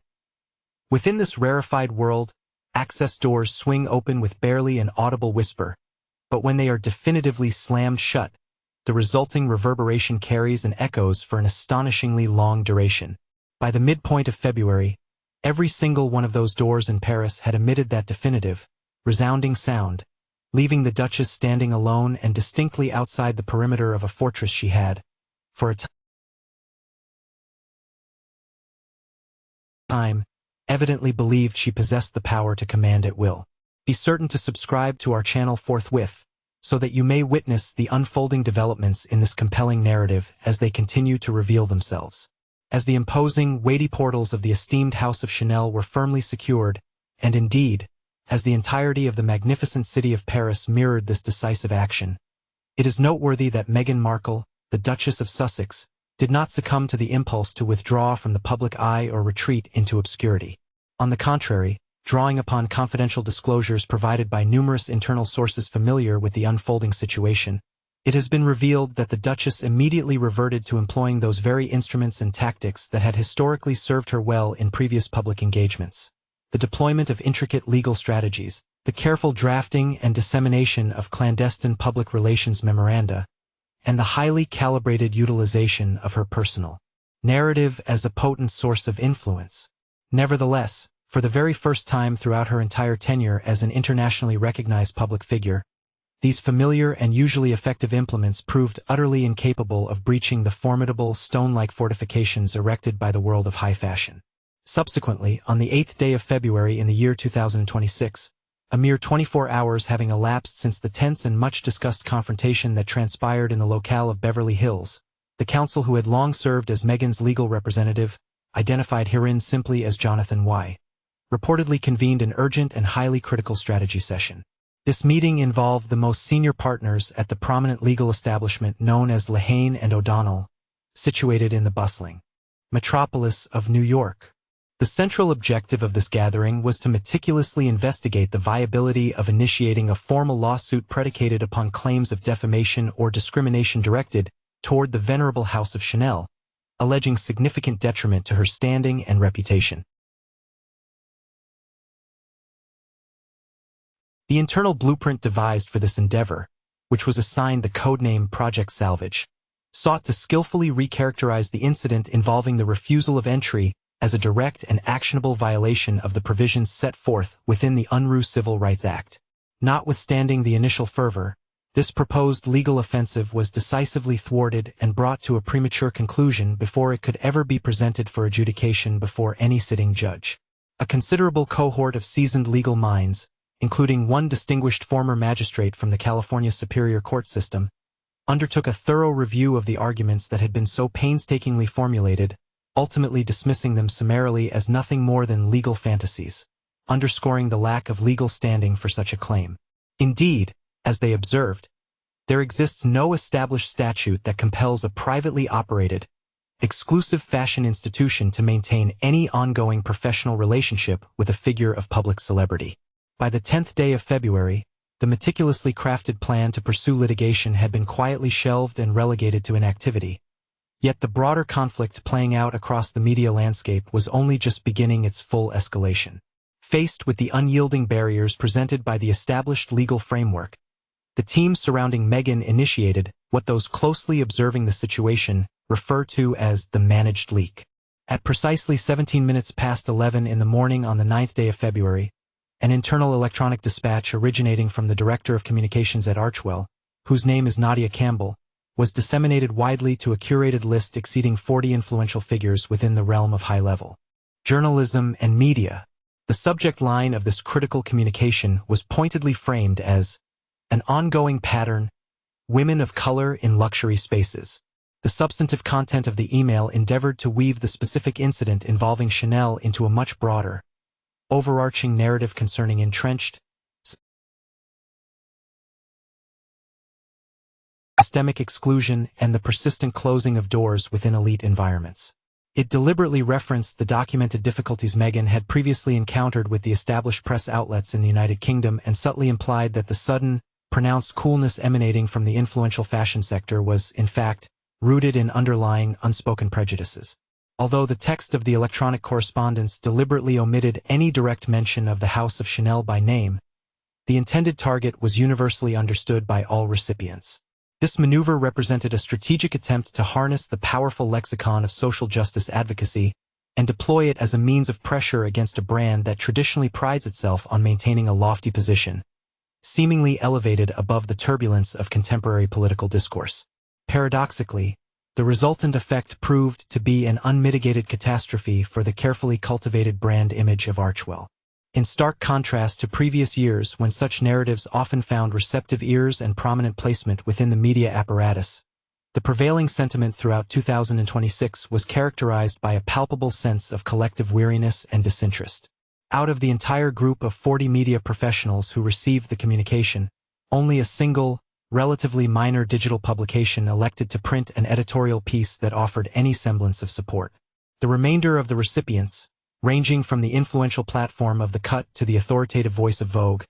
"Within this rarefied world, access doors swing open with barely an audible whisper, but when they are definitively slammed shut, the resulting reverberation carries and echoes for an astonishingly long duration." By the midpoint of February, every single one of those doors in Paris had emitted that definitive, resounding sound, leaving the Duchess standing alone and distinctly outside the perimeter of a fortress she had, for a time, evidently believed she possessed the power to command at will. Be certain to subscribe to our channel forthwith, so that you may witness the unfolding developments in this compelling narrative as they continue to reveal themselves. As the imposing, weighty portals of the esteemed House of Chanel were firmly secured, and indeed, as the entirety of the magnificent city of Paris mirrored this decisive action, it is noteworthy that Meghan Markle, the Duchess of Sussex, did not succumb to the impulse to withdraw from the public eye or retreat into obscurity. On the contrary, drawing upon confidential disclosures provided by numerous internal sources familiar with the unfolding situation, it has been revealed that the Duchess immediately reverted to employing those very instruments and tactics that had historically served her well in previous public engagements. The deployment of intricate legal strategies, the careful drafting and dissemination of clandestine public relations memoranda, and the highly calibrated utilization of her personal narrative as a potent source of influence. Nevertheless, for the very first time throughout her entire tenure as an internationally recognized public figure, these familiar and usually effective implements proved utterly incapable of breaching the formidable stone-like fortifications erected by the world of high fashion. Subsequently, on the 8th day of February in the year 2026, a mere 24 hours having elapsed since the tense and much-discussed confrontation that transpired in the locale of Beverly Hills, the counsel who had long served as Meghan's legal representative, identified herein simply as Jonathan Y., reportedly convened an urgent and highly critical strategy session. This meeting involved the most senior partners at the prominent legal establishment known as Lehane and O'Donnell, situated in the bustling metropolis of New York. The central objective of this gathering was to meticulously investigate the viability of initiating a formal lawsuit predicated upon claims of defamation or discrimination directed toward the venerable House of Chanel, alleging significant detriment to her standing and reputation. The internal blueprint devised for this endeavor, which was assigned the codename Project Salvage, sought to skillfully recharacterize the incident involving the refusal of entry as a direct and actionable violation of the provisions set forth within the Unruh Civil Rights Act. Notwithstanding the initial fervor, this proposed legal offensive was decisively thwarted and brought to a premature conclusion before it could ever be presented for adjudication before any sitting judge. A considerable cohort of seasoned legal minds, including one distinguished former magistrate from the California Superior Court system, undertook a thorough review of the arguments that had been so painstakingly formulated, ultimately dismissing them summarily as nothing more than legal fantasies, underscoring the lack of legal standing for such a claim. Indeed, as they observed, there exists no established statute that compels a privately operated, exclusive fashion institution to maintain any ongoing professional relationship with a figure of public celebrity. By the 10th day of February, the meticulously crafted plan to pursue litigation had been quietly shelved and relegated to inactivity. Yet the broader conflict playing out across the media landscape was only just beginning its full escalation. Faced with the unyielding barriers presented by the established legal framework, the team surrounding Meghan initiated what those closely observing the situation refer to as the managed leak. At precisely 17 minutes past 11 in the morning on the 9th day of February, an internal electronic dispatch originating from the Director of Communications at Archwell, whose name is Nadia Campbell, was disseminated widely to a curated list exceeding 40 influential figures within the realm of high-level journalism and media. The The subject line of this critical communication was pointedly framed as an ongoing pattern, women of color in luxury spaces. The substantive content of the email endeavored to weave the specific incident involving Chanel into a much broader, overarching narrative concerning entrenched, systemic exclusion and the persistent closing of doors within elite environments. It deliberately referenced the documented difficulties Meghan had previously encountered with the established press outlets in the United Kingdom and subtly implied that the sudden, pronounced coolness emanating from the influential fashion sector was, in fact, rooted in underlying, unspoken prejudices. Although the text of the electronic correspondence deliberately omitted any direct mention of the House of Chanel by name, the intended target was universally understood by all recipients. This maneuver represented a strategic attempt to harness the powerful lexicon of social justice advocacy and deploy it as a means of pressure against a brand that traditionally prides itself on maintaining a lofty position, seemingly elevated above the turbulence of contemporary political discourse. Paradoxically, the resultant effect proved to be an unmitigated catastrophe for the carefully cultivated brand image of Archewell. In stark contrast to previous years when such narratives often found receptive ears and prominent placement within the media apparatus, the prevailing sentiment throughout 2026 was characterized by a palpable sense of collective weariness and disinterest. Out of the entire group of 40 media professionals who received the communication, only a single, relatively minor digital publication elected to print an editorial piece that offered any semblance of support. The remainder of the recipients, ranging from the influential platform of The Cut to the authoritative voice of Vogue,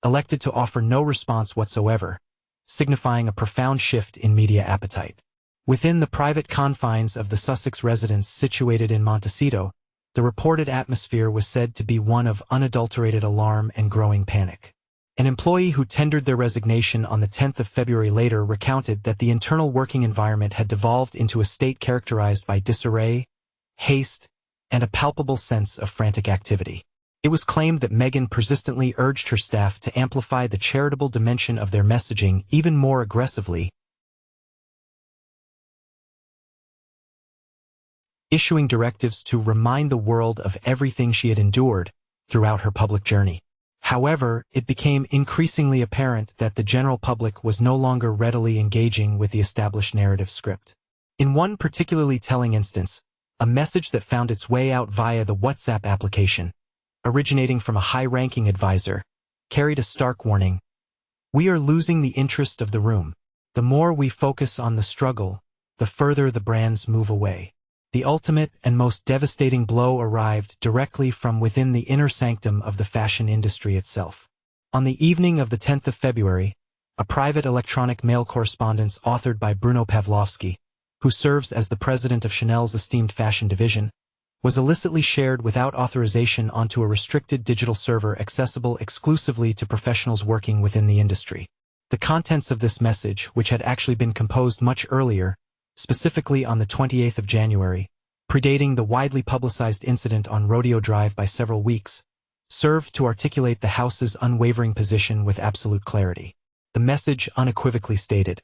elected to offer no response whatsoever, signifying a profound shift in media appetite. Within the private confines of the Sussex residence situated in Montecito, the reported atmosphere was said to be one of unadulterated alarm and growing panic. An employee who tendered their resignation on the 10th of February later recounted that the internal working environment had devolved into a state characterized by disarray, haste, and a palpable sense of frantic activity. It was claimed that Meghan persistently urged her staff to amplify the charitable dimension of their messaging even more aggressively, issuing directives to remind the world of everything she had endured throughout her public journey. However, it became increasingly apparent that the general public was no longer readily engaging with the established narrative script. In one particularly telling instance, a message that found its way out via the WhatsApp application, originating from a high-ranking advisor, carried a stark warning: "We are losing the interest of the room. The more we focus on the struggle, the further the brands move away." The ultimate and most devastating blow arrived directly from within the inner sanctum of the fashion industry itself. On the evening of the 10th of February, a private electronic mail correspondence authored by Bruno Pavlovsky, who serves as the president of Chanel's esteemed fashion division, was illicitly shared without authorization onto a restricted digital server accessible exclusively to professionals working within the industry. The contents of this message, which had actually been composed much earlier, specifically on the 28th of January, predating the widely publicized incident on Rodeo Drive by several weeks, served to articulate the House's unwavering position with absolute clarity. The message unequivocally stated,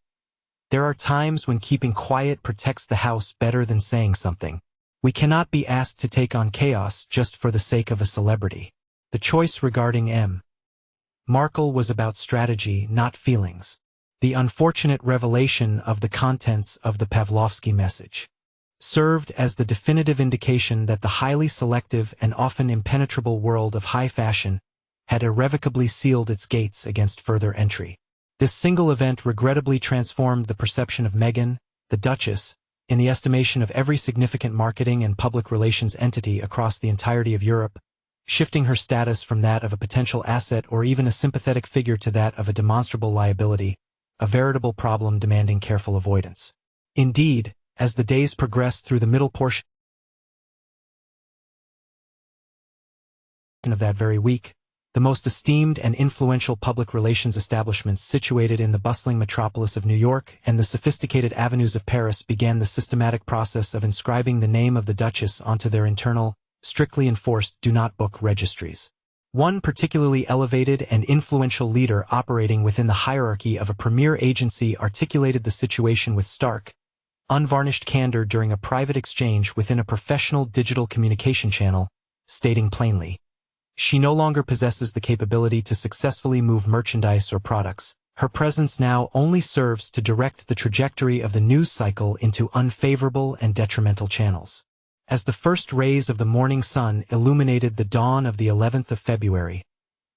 "There are times when keeping quiet protects the House better than saying something. We cannot be asked to take on chaos just for the sake of a celebrity." The choice regarding M. Markle was about strategy, not feelings. The unfortunate revelation of the contents of the Pavlovsky message served as the definitive indication that the highly selective and often impenetrable world of high fashion had irrevocably sealed its gates against further entry. This single event regrettably transformed the perception of Meghan, the Duchess, in the estimation of every significant marketing and public relations entity across the entirety of Europe, shifting her status from that of a potential asset or even a sympathetic figure to that of a demonstrable liability, a veritable problem demanding careful avoidance. Indeed, as the days progressed through the middle portion of that very week, the most esteemed and influential public relations establishments situated in the bustling metropolis of New York and the sophisticated avenues of Paris began the systematic process of inscribing the name of the Duchess onto their internal, strictly enforced do-not-book registries. One particularly elevated and influential leader operating within the hierarchy of a premier agency articulated the situation with stark, unvarnished candor during a private exchange within a professional digital communication channel, stating plainly, She no longer possesses the capability to successfully move merchandise or products. Her presence now only serves to direct the trajectory of the news cycle into unfavorable and detrimental channels. As the first rays of the morning sun illuminated the dawn of the 11th of February,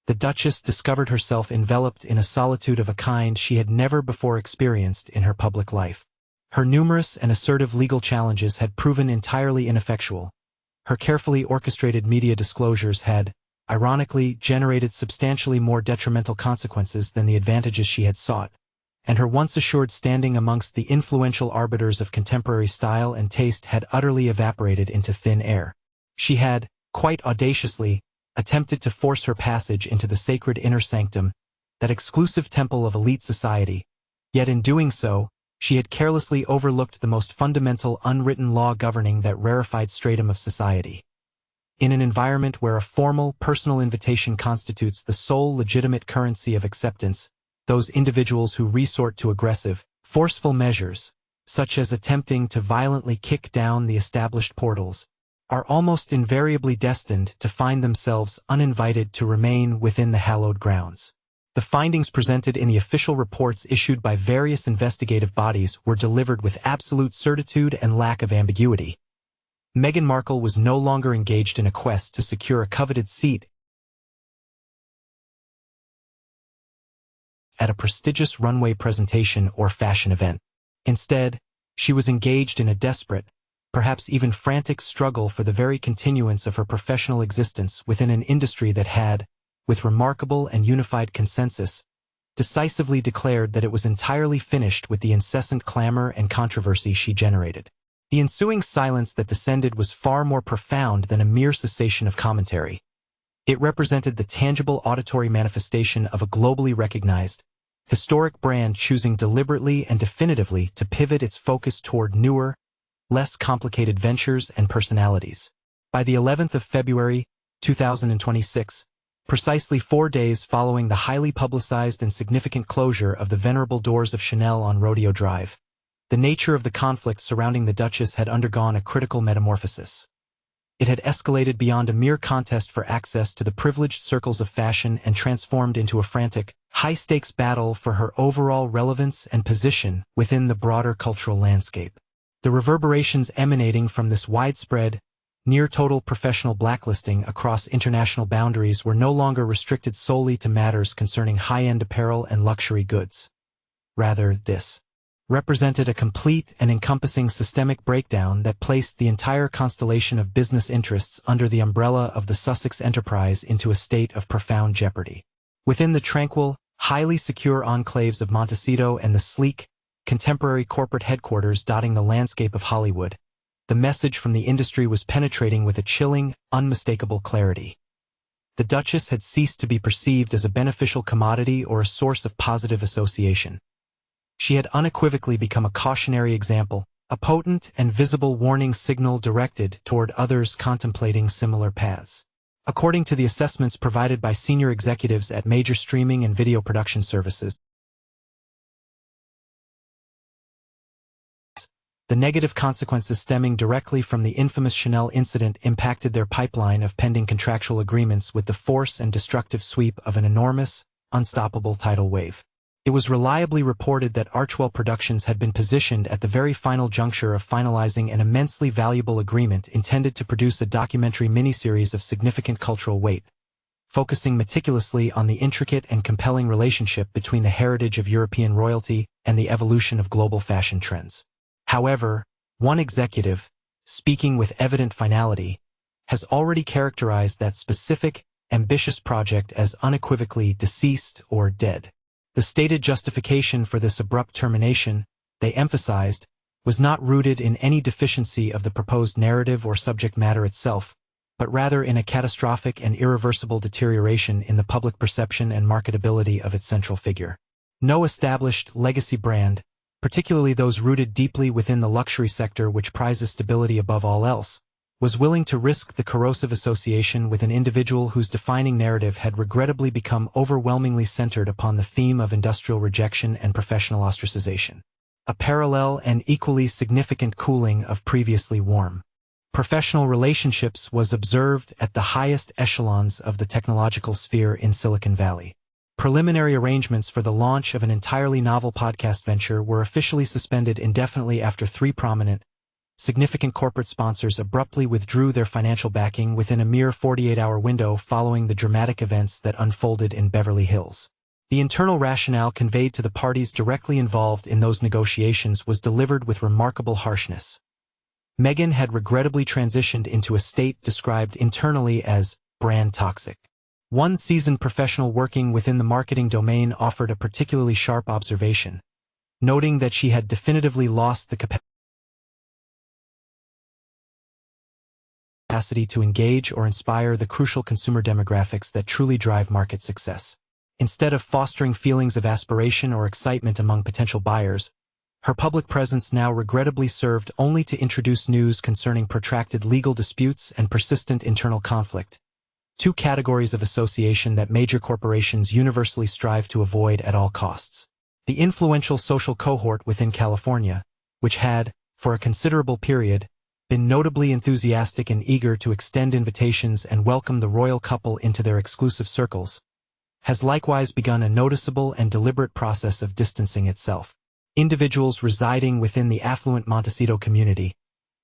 the Duchess discovered herself enveloped in a solitude of a kind she had never before experienced in her public life. Her numerous and assertive legal challenges had proven entirely ineffectual. Her carefully orchestrated media disclosures had, ironically, generated substantially more detrimental consequences than the advantages she had sought, and her once assured standing amongst the influential arbiters of contemporary style and taste had utterly evaporated into thin air. She had, quite audaciously, attempted to force her passage into the sacred inner sanctum, that exclusive temple of elite society, yet in doing so, she had carelessly overlooked the most fundamental unwritten law governing that rarefied stratum of society. In an environment where a formal, personal invitation constitutes the sole legitimate currency of acceptance, those individuals who resort to aggressive, forceful measures, such as attempting to violently kick down the established portals, are almost invariably destined to find themselves uninvited to remain within the hallowed grounds. The findings presented in the official reports issued by various investigative bodies were delivered with absolute certitude and lack of ambiguity. Meghan Markle was no longer engaged in a quest to secure a coveted seat at a prestigious runway presentation or fashion event. Instead, she was engaged in a desperate, perhaps even frantic struggle for the very continuance of her professional existence within an industry that had, with remarkable and unified consensus, decisively declared that it was entirely finished with the incessant clamor and controversy she generated. The ensuing silence that descended was far more profound than a mere cessation of commentary. It represented the tangible auditory manifestation of a globally recognized, historic brand choosing deliberately and definitively to pivot its focus toward newer, less complicated ventures and personalities. By the 11th of February, 2026, precisely 4 days following the highly publicized and significant closure of the venerable doors of Chanel on Rodeo Drive, the nature of the conflict surrounding the Duchess had undergone a critical metamorphosis. It had escalated beyond a mere contest for access to the privileged circles of fashion and transformed into a frantic, high-stakes battle for her overall relevance and position within the broader cultural landscape. The reverberations emanating from this widespread, near-total professional blacklisting across international boundaries were no longer restricted solely to matters concerning high-end apparel and luxury goods. Rather, this represented a complete and encompassing systemic breakdown that placed the entire constellation of business interests under the umbrella of the Sussex enterprise into a state of profound jeopardy. Within the tranquil, highly secure enclaves of Montecito and the sleek, contemporary corporate headquarters dotting the landscape of Hollywood, the message from the industry was penetrating with a chilling, unmistakable clarity. The Duchess had ceased to be perceived as a beneficial commodity or a source of positive association. She had unequivocally become a cautionary example, a potent and visible warning signal directed toward others contemplating similar paths. According to the assessments provided by senior executives at major streaming and video production services, the negative consequences stemming directly from the infamous Chanel incident impacted their pipeline of pending contractual agreements with the force and destructive sweep of an enormous, unstoppable tidal wave. It was reliably reported that Archwell Productions had been positioned at the very final juncture of finalizing an immensely valuable agreement intended to produce a documentary miniseries of significant cultural weight, focusing meticulously on the intricate and compelling relationship between the heritage of European royalty and the evolution of global fashion trends. However, one executive, speaking with evident finality, has already characterized that specific, ambitious project as unequivocally deceased or dead. The stated justification for this abrupt termination, they emphasized, was not rooted in any deficiency of the proposed narrative or subject matter itself, but rather in a catastrophic and irreversible deterioration in the public perception and marketability of its central figure. No established legacy brand, particularly those rooted deeply within the luxury sector which prizes stability above all else, was willing to risk the corrosive association with an individual whose defining narrative had regrettably become overwhelmingly centered upon the theme of industrial rejection and professional ostracization. A parallel and equally significant cooling of previously warm Professional relationships was observed at the highest echelons of the technological sphere in Silicon Valley. Preliminary arrangements for the launch of an entirely novel podcast venture were officially suspended indefinitely after three prominent, significant corporate sponsors abruptly withdrew their financial backing within a mere 48-hour window following the dramatic events that unfolded in Beverly Hills. The internal rationale conveyed to the parties directly involved in those negotiations was delivered with remarkable harshness. Meghan had regrettably transitioned into a state described internally as brand toxic. One seasoned professional working within the marketing domain offered a particularly sharp observation, noting that she had definitively lost the capacity to engage or inspire the crucial consumer demographics that truly drive market success. Instead of fostering feelings of aspiration or excitement among potential buyers, her public presence now regrettably served only to introduce news concerning protracted legal disputes and persistent internal conflict, two categories of association that major corporations universally strive to avoid at all costs. The influential social cohort within California, which had, for a considerable period, been notably enthusiastic and eager to extend invitations and welcome the royal couple into their exclusive circles, has likewise begun a noticeable and deliberate process of distancing itself. Individuals residing within the affluent Montecito community,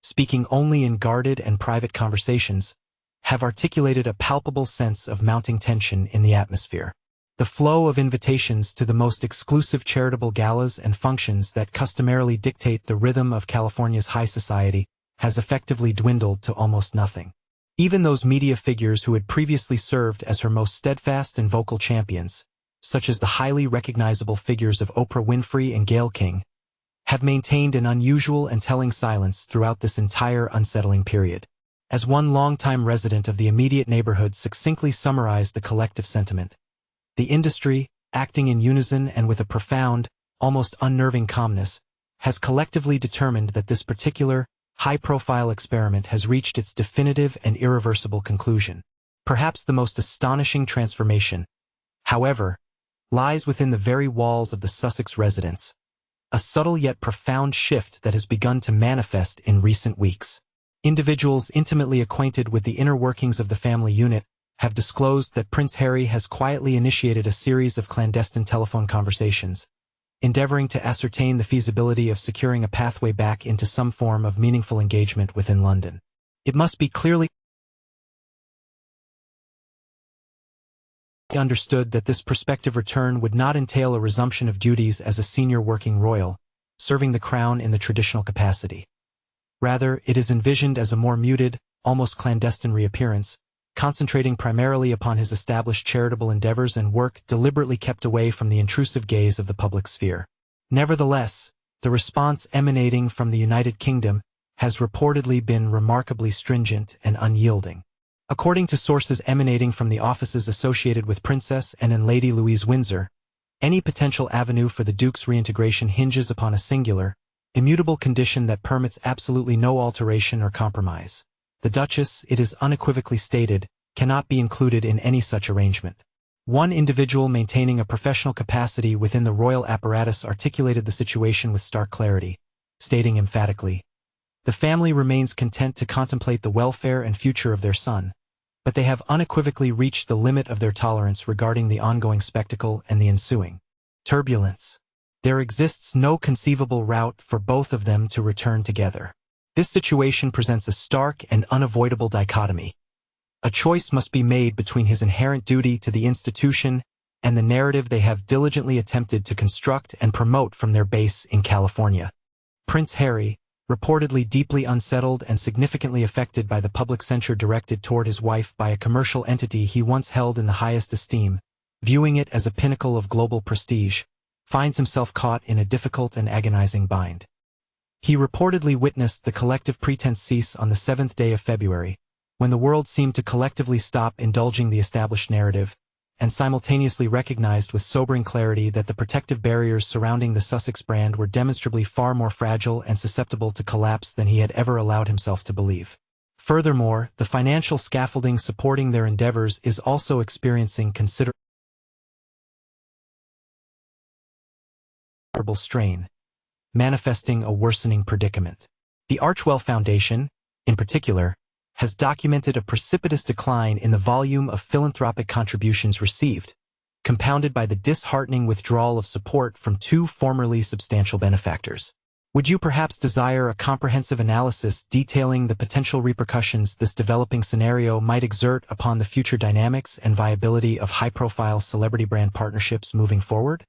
speaking only in guarded and private conversations, have articulated a palpable sense of mounting tension in the atmosphere. The flow of invitations to the most exclusive charitable galas and functions that customarily dictate the rhythm of California's high society has effectively dwindled to almost nothing. Even those media figures who had previously served as her most steadfast and vocal champions, such as the highly recognizable figures of Oprah Winfrey and Gayle King, have maintained an unusual and telling silence throughout this entire unsettling period. As one longtime resident of the immediate neighborhood succinctly summarized the collective sentiment, the industry, acting in unison and with a profound, almost unnerving calmness, has collectively determined that this particular, high-profile experiment has reached its definitive and irreversible conclusion. Perhaps the most astonishing transformation, however, lies within the very walls of the Sussex residence, a subtle yet profound shift that has begun to manifest in recent weeks. Individuals intimately acquainted with the inner workings of the family unit have disclosed that Prince Harry has quietly initiated a series of clandestine telephone conversations, endeavoring to ascertain the feasibility of securing a pathway back into some form of meaningful engagement within London. It must be clearly understood that this prospective return would not entail a resumption of duties as a senior working royal, serving the crown in the traditional capacity. Rather, it is envisioned as a more muted, almost clandestine reappearance, concentrating primarily upon his established charitable endeavors and work deliberately kept away from the intrusive gaze of the public sphere. Nevertheless, the response emanating from the United Kingdom has reportedly been remarkably stringent and unyielding. According to sources emanating from the offices associated with Princess and Lady Louise Windsor, any potential avenue for the Duke's reintegration hinges upon a singular, immutable condition that permits absolutely no alteration or compromise. The Duchess, it is unequivocally stated, cannot be included in any such arrangement. One individual maintaining a professional capacity within the royal apparatus articulated the situation with stark clarity, stating emphatically, "The family remains content to contemplate the welfare and future of their son, but they have unequivocally reached the limit of their tolerance regarding the ongoing spectacle and the ensuing turbulence. There exists no conceivable route for both of them to return together. This situation presents a stark and unavoidable dichotomy. A choice must be made between his inherent duty to the institution and the narrative they have diligently attempted to construct and promote from their base in California." Prince Harry, reportedly deeply unsettled and significantly affected by the public censure directed toward his wife by a commercial entity he once held in the highest esteem, viewing it as a pinnacle of global prestige, finds himself caught in a difficult and agonizing bind. He reportedly witnessed the collective pretense cease on the 7th day of February, when the world seemed to collectively stop indulging the established narrative, and simultaneously recognized with sobering clarity that the protective barriers surrounding the Sussex brand were demonstrably far more fragile and susceptible to collapse than he had ever allowed himself to believe. Furthermore, the financial scaffolding supporting their endeavors is also experiencing considerable strain, manifesting a worsening predicament. The Archewell Foundation, in particular, has documented a precipitous decline in the volume of philanthropic contributions received, compounded by the disheartening withdrawal of support from two formerly substantial benefactors. Would you perhaps desire a comprehensive analysis detailing the potential repercussions this developing scenario might exert upon the future dynamics and viability of high-profile celebrity brand partnerships moving forward?